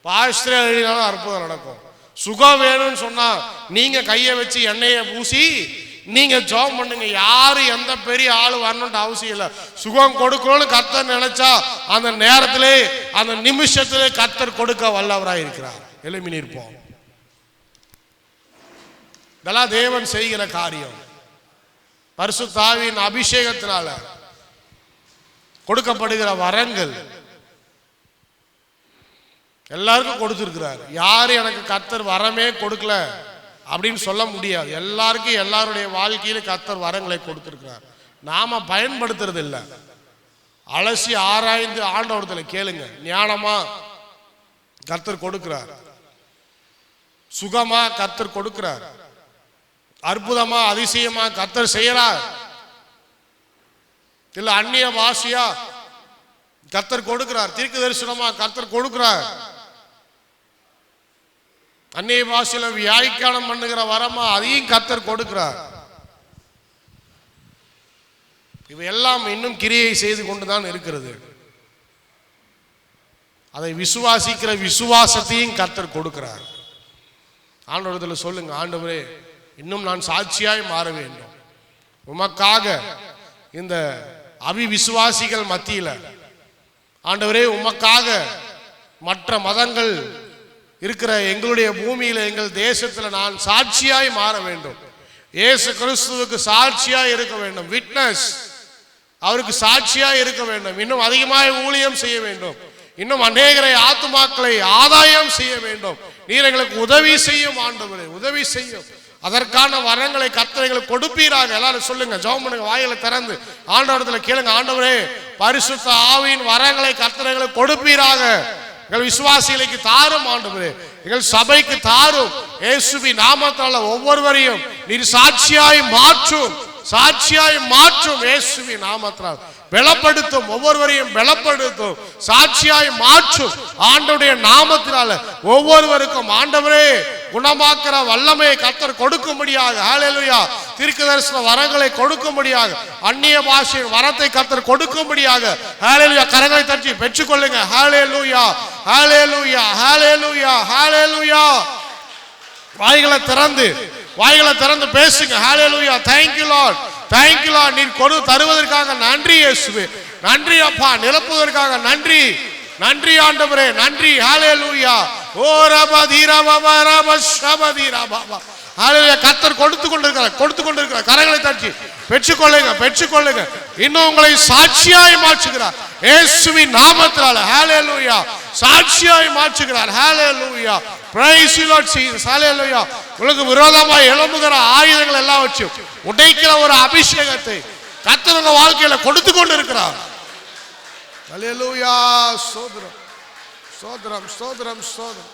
பாஸ்டரே இல்லைனாலும் அற்புதம் நடக்கும். சுகம் வேணும்னு சொன்னா நீங்க கையை வச்சு எண்ணெயை பூசி நீங்க ஜெபம் பண்ணுங்க. யாரு எந்த பெரிய ஆளு வரணும்னு அவசியம் இல்லை. சுகம் கொடுக்கணும்னு கர்த்தர் நினைச்சா அந்த நேரத்திலே, அந்த நிமிஷத்திலே கர்த்தர் கொடுக்க வல்லவராய் இருக்கிறார். எழுமி நிற்போம். இதெல்லாம் தேவன் செய்கிற காரியம். பரிசுத்த ஆவியின் அபிஷேகத்தினால கொடுக்கப்படுகிற வரங்கள் எல்லாருக்கும் கொடுத்திருக்கிறார். யாரு எனக்கு கர்த்தர் வரமே கொடுக்கல அப்படின்னு சொல்ல முடியாது. எல்லாருக்கும் எல்லாருடைய வாழ்க்கையில கர்த்தர் வரங்களை கொடுத்திருக்கிறார். நாம பயன்படுத்துறது இல்லை. அலசி ஆராய்ந்து ஆண்டவரத்துல கேளுங்க. ஞானமா கர்த்தர் கொடுக்கிறார், சுகமா கர்த்தர் கொடுக்கிறார், அற்புதமா அதிசயமா கர்த்தர் செய்யறார். இல்ல அந்நிய பாஷையா கர்த்தர் கொடுக்கிறார், தீர்க்க தரிசனமா கர்த்தர் கொடுக்கிறார், அந்நிய பாஷையில வியாக்கியானம் பண்ணுகிற வரமா அதையும் கர்த்தர் கொடுக்கிறார். இவையெல்லாம் இன்னும் கிரியை செய்து கொண்டுதான் இருக்கிறது. அதை விசுவாசிக்கிற விசுவாசத்தையும் கர்த்தர் கொடுக்கிறார். ஆண்டவரத்தில் சொல்லுங்க, ஆண்டவரே இன்னும் நான் சாட்சியாய் மாற வேண்டும். உமக்காக இந்த அவிவிசுவாசிகள் மத்தியில ஆண்டவரே, உமக்காக மற்ற மதங்கள் இருக்கிற எங்களுடைய பூமியில, எங்கள் தேசத்துல நான் சாட்சியாய் மாற வேண்டும். இயேசு கிறிஸ்துவுக்கு சாட்சியாய் இருக்க வேண்டும். விட்னஸ், அவருக்கு சாட்சியாய் இருக்க வேண்டும். இன்னும் அதிகமாய் ஊழியம் செய்ய வேண்டும். இன்னும் அநேகரை ஆத்துமாக்களை ஆதாயம் செய்ய வேண்டும். நீர் எங்களுக்கு உதவி செய்யும் ஆண்டவரே, உதவி செய்யும். அதற்கான வரங்களை கர்த்தர் எங்களுக்கு கொடுப்பீராக. எல்லாரும் சொல்லுங்க, ஜெபம் பண்ணுங்க, வாயில திறந்து ஆண்டவரத்துல கேளுங்க. ஆண்டவரே, பரிசுத்த ஆவியின் வரங்களை கர்த்தர் எங்களுக்கு கொடுப்பீராக. எங்கள் விசுவாசிகளுக்கு தாரும் ஆண்டவரே, எங்கள் சபைக்கு தாரும். இயேசுவின் நாமத்தால ஒவ்வொருவரையும் நீர் சாட்சியாய் மாற்றும், சாட்சியாய் மாற்றும். இயேசுவின் நாமத்தால் பலப்படுத்தும், ஒவ்வொருவரையும் பலப்படுத்தும், சாட்சியாய் மாற்றும். ஆண்டவருடைய நாமத்தினால ஒவ்வொருவருக்கும் ஆண்டவரே குணமாக்குற வல்லமையை கர்த்தர் கொடுக்கும்படியாக, ஹல்லேலூயா, தீர்க்க தரிசன வரங்களை கொடுக்கும்படியாக, அந்நிய பாஷையின் வரத்தை கர்த்தர் கொடுக்கும்படியாக, ஹல்லேலூயா, கரங்களை தட்டி பெற்றுக்கொள்ளுங்க. ஹல்லேலூயா, ஹல்லேலூயா, ஹல்லேலூயா, ஹல்லேலூயா. வாய்களை திறந்து பேசுங்க. ஹல்லேலூயா. Thank you Lord, thank you Lord. நீர் கொடு தருவதற்காக நன்றி இயேசுவே, நன்றி அப்பா. நிரப்புவதற்காக நன்றி, நன்றி ஆண்டவரே, நன்றி. ஹல்லேலூயா. ஓ ரபா தீரா பாபா ரபா ஷபா தீரா பாபா. ஹல்லேலூயா. கர்த்தர் கொடுத்து கொண்டிருக்கிறார். கரங்களை தட்டி பெற்றுக்கொள்ளுங்க. இன்னும் உங்களை சாட்சியாய் மாற்றுகிறார் இயேசுவின் நாமத்தினால. ஹல்லேலூயா. சாட்சியாய் மாற்றுகிறார். ஹல்லேலூயா. Praise you Lord Jesus. Hallelujah. உங்களுக்கு விரோதமாய் எழும்புகிற ஆயுதங்கள் எல்லாம் வச்சு உடைக்கிற ஒரு அபிஷேகத்தை கர்த்தர் உங்க வாழ்க்கையில கொடுத்து கொண்டு இருக்கிறார். ஹல்லேலூயா. ஸ்தோத்திரம், ஸ்தோத்திரம், ஸ்தோத்திரம், ஸ்தோத்திரம்.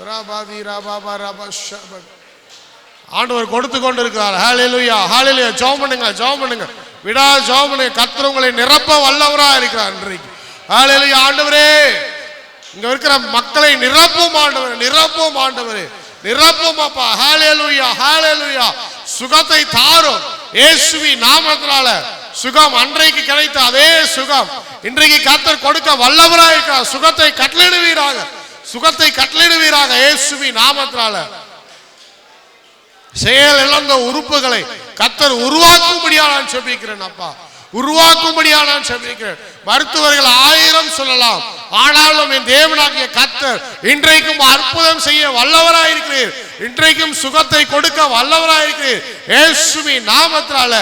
ரபாதி ரபாபா ரபா ஷபா. ஆண்டவர் கொடுத்து கொண்டு இருக்கிறார். ஹல்லேலூயா, ஹல்லேலூயா. ஜெபம் பண்ணுங்க, விடா ஜெபம் பண்ணுங்க. கர்த்தர் உங்களை நிரப்ப வல்லவரா இருக்கிறார் இன்றைக்கு. ஹல்லேலூயா. ஆண்டவரே, இங்க இருக்கிற மக்களை நிரப்பும் ஆண்டவரே, நிரப்பும் அப்பா. ஹல்லேலூயா, ஹல்லேலூயா. சுகத்தை தாரும் இயேசுவின் நாமத்தினால. சுகம் அன்றைக்கு கிடைத்த அதே சுகம் இன்றைக்கு கர்த்தர் கொடுக்க வல்லவராய் இருக்கிறார். சுகத்தை கட்டளையிடுவீராக இயேசுவின் நாமத்தினால. செயல் இழந்த உறுப்புகளை கர்த்தர் உருவாக்கும்படியா நான் செபிக்கிறேன் அப்பா, உருவாக்கும்படியா நான் செபிக்கிறேன். மருத்துவர்கள் 1000 சொல்லலாம், ஆனாலும் என் தேவனாகிய கர்த்தர் இன்றைக்கும் அற்புதம் செய்ய வல்லவராயிருக்கிறீர், இன்றைக்கும் சுகத்தை கொடுக்க வல்லவராயிருக்கிறீர். இயேசுவின் நாமத்தினால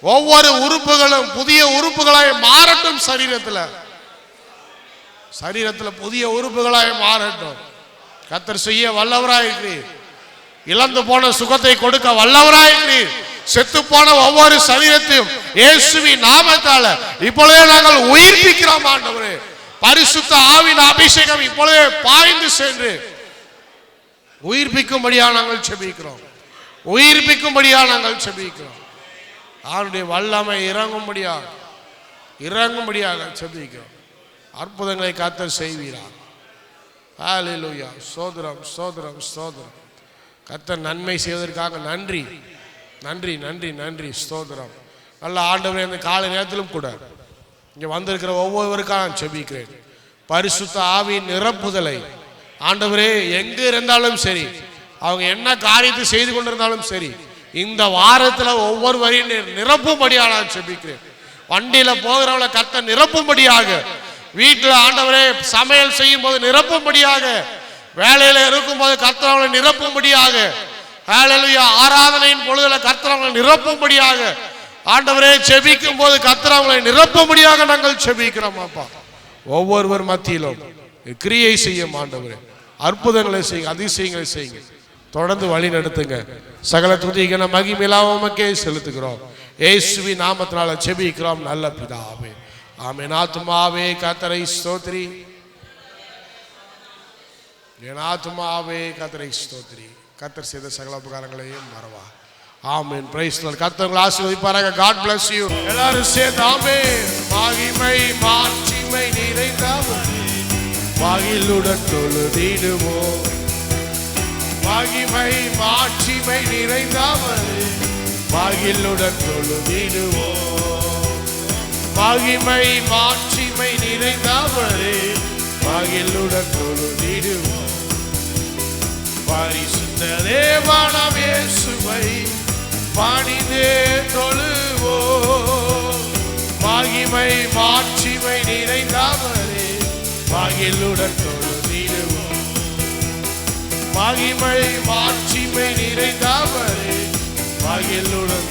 ஒவ்வொரு உறுப்புகளும் புதிய உறுப்புகளாய் மாறட்டும். சரீரத்துல புதிய உறுப்புகளாய் மாறட்டும். கர்த்தர் செய்ய வல்லவராயிருக்கிறீர். இழந்து போன சுகத்தை கொடுக்க வல்லவராயிருக்கிறீர். செத்து போன ஒவ்வொரு சரீரத்தையும் இயேசுவின் நாமத்தால இப்பொழுதே நாங்கள் உயிர்ப்பிக்கிறோம் ஆண்டவரே. பரிசுத்த ஆவியின் அபிஷேகம் இப்பொழுதே பாய்ந்து சென்று உயிர்ப்பிக்கும்படியா நாங்கள் செபிக்கிறோம், உயிர்ப்பிக்கும்படியா நாங்கள் செபிக்கிறோம். அவருடைய வல்லமை இறங்கும்படியாக செபிக்கிறோம். அற்புதங்களை கர்த்தர் செய்வீரார். ஹல்லேலூயா. ஸ்தோத்திரம் ஸ்தோத்திரம் ஸ்தோத்திரம். கர்த்தர் நன்மை செய்வதற்காக நன்றி நன்றி நன்றி நன்றி ஸ்தோத்திரம். நல்ல ஆண்டவரே, இந்த காலை நேரத்திலும் கூட இங்கே வந்திருக்கிற ஒவ்வொருவருக்காக நான் செபிக்கிறேன். பரிசுத்த ஆவியின் நிரப்புதலை ஆண்டவரே எங்கே இருந்தாலும் சரி, அவங்க என்ன காரியத்தை செய்து கொண்டிருந்தாலும் சரி, இந்த வாரத்தில் ஒவ்வொருவரையும் நிரப்பும்படியாக நான் செபிக்கிறேன். வண்டியில் போகிறவளை கர்த்தர் நிரப்பும்படியாக, வீட்டில் ஆண்டவரே சமையல் செய்யும் போது நிரப்பும்படியாக, வேலையில இருக்கும் போது கர்த்தர் அவங்களை நிரப்பும்படியாக, ஹல்லேலூயா ஆராதனையின் பொழுதுல கர்த்தர் அவங்களை நிரப்பும்படியாக, ஆண்டவரே செபிக்கும் போது கர்த்தர் அவங்களை நிரப்பும்படியாக நாங்கள் செபிக்கிறோம் அப்பா. ஒவ்வொருவர் மத்தியிலும் கிரியை செய்யும் ஆண்டவரே, அற்புதங்களை செய்யுங்க, அதிசயங்களை செய்யுங்க, தொடர்ந்து வழி நடத்துங்க. சகல துதிகன மகிமையெல்லாம் உமக்கே செலுத்துகிறோம். இயேசுவின் நாமத்தினால செபிக்கிறோம் நல்ல பிதாவே, ஆமென். ஆத்துமாவே கர்த்தரை ஸ்தோத்திரி, என் ஆத்துமாவே கர்த்தரை ஸ்தோத்திரி, கர்த்தர் செய்த சகல உபகாரங்களையும் மறவா. ஆமென். Praise the Lord. கர்த்தர் உங்களை ஆசீர்வதிப்பாராக. God bless you. எல்லாரும் சேர்ந்து ஆமென். மகிமை மாட்சிமை நிறைந்தவர் மகிழுடன் தொழுதிடுவோம். மகிமை மாட்சிமை நிறைந்தவர் மகிழுடன் தொழுதிடுவோம். மகிமை மாட்சிமை நிறைந்தவர் மகிழுடன் தொழுதிடுவோம். பரிசுத்த தேவனாம் இயேசுவை பணிந்தே தொழுவோம். மகிமை மாட்சிமை நிறைந்தவரே மகிழுடன் தொழுதிடுவோம். மகிமை மாட்சிமை நிறைந்தவரே மகிழுடன்.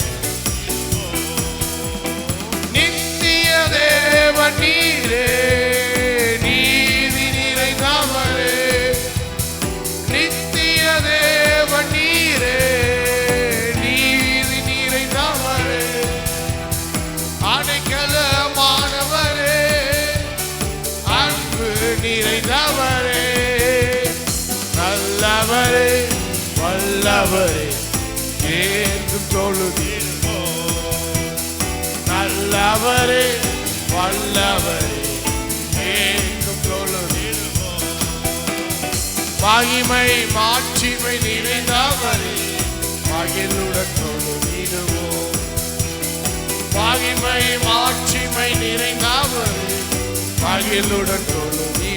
நித்திய தேவன் நீரே, நீதி நிறைந்தவரே, நித்திய தேவன் நீரே, நீதி நிறைந்தவரே, அடைக்கலமானவரே, அன்பு நிறைந்தவரே, நல்லவரே வல்லவரே என்றும் தொழுதிடுவோம். நல்லவரே வல்லவரே என்றும் தொழுதிடுவோம். மகிமை மாட்சிமை நிறைந்தவரே மகிழுடன் தொழுதிடுவோம். மகிமை மாட்சிமை நிறைந்தவரே மகிழுடன் தொழுதிடுவோம்.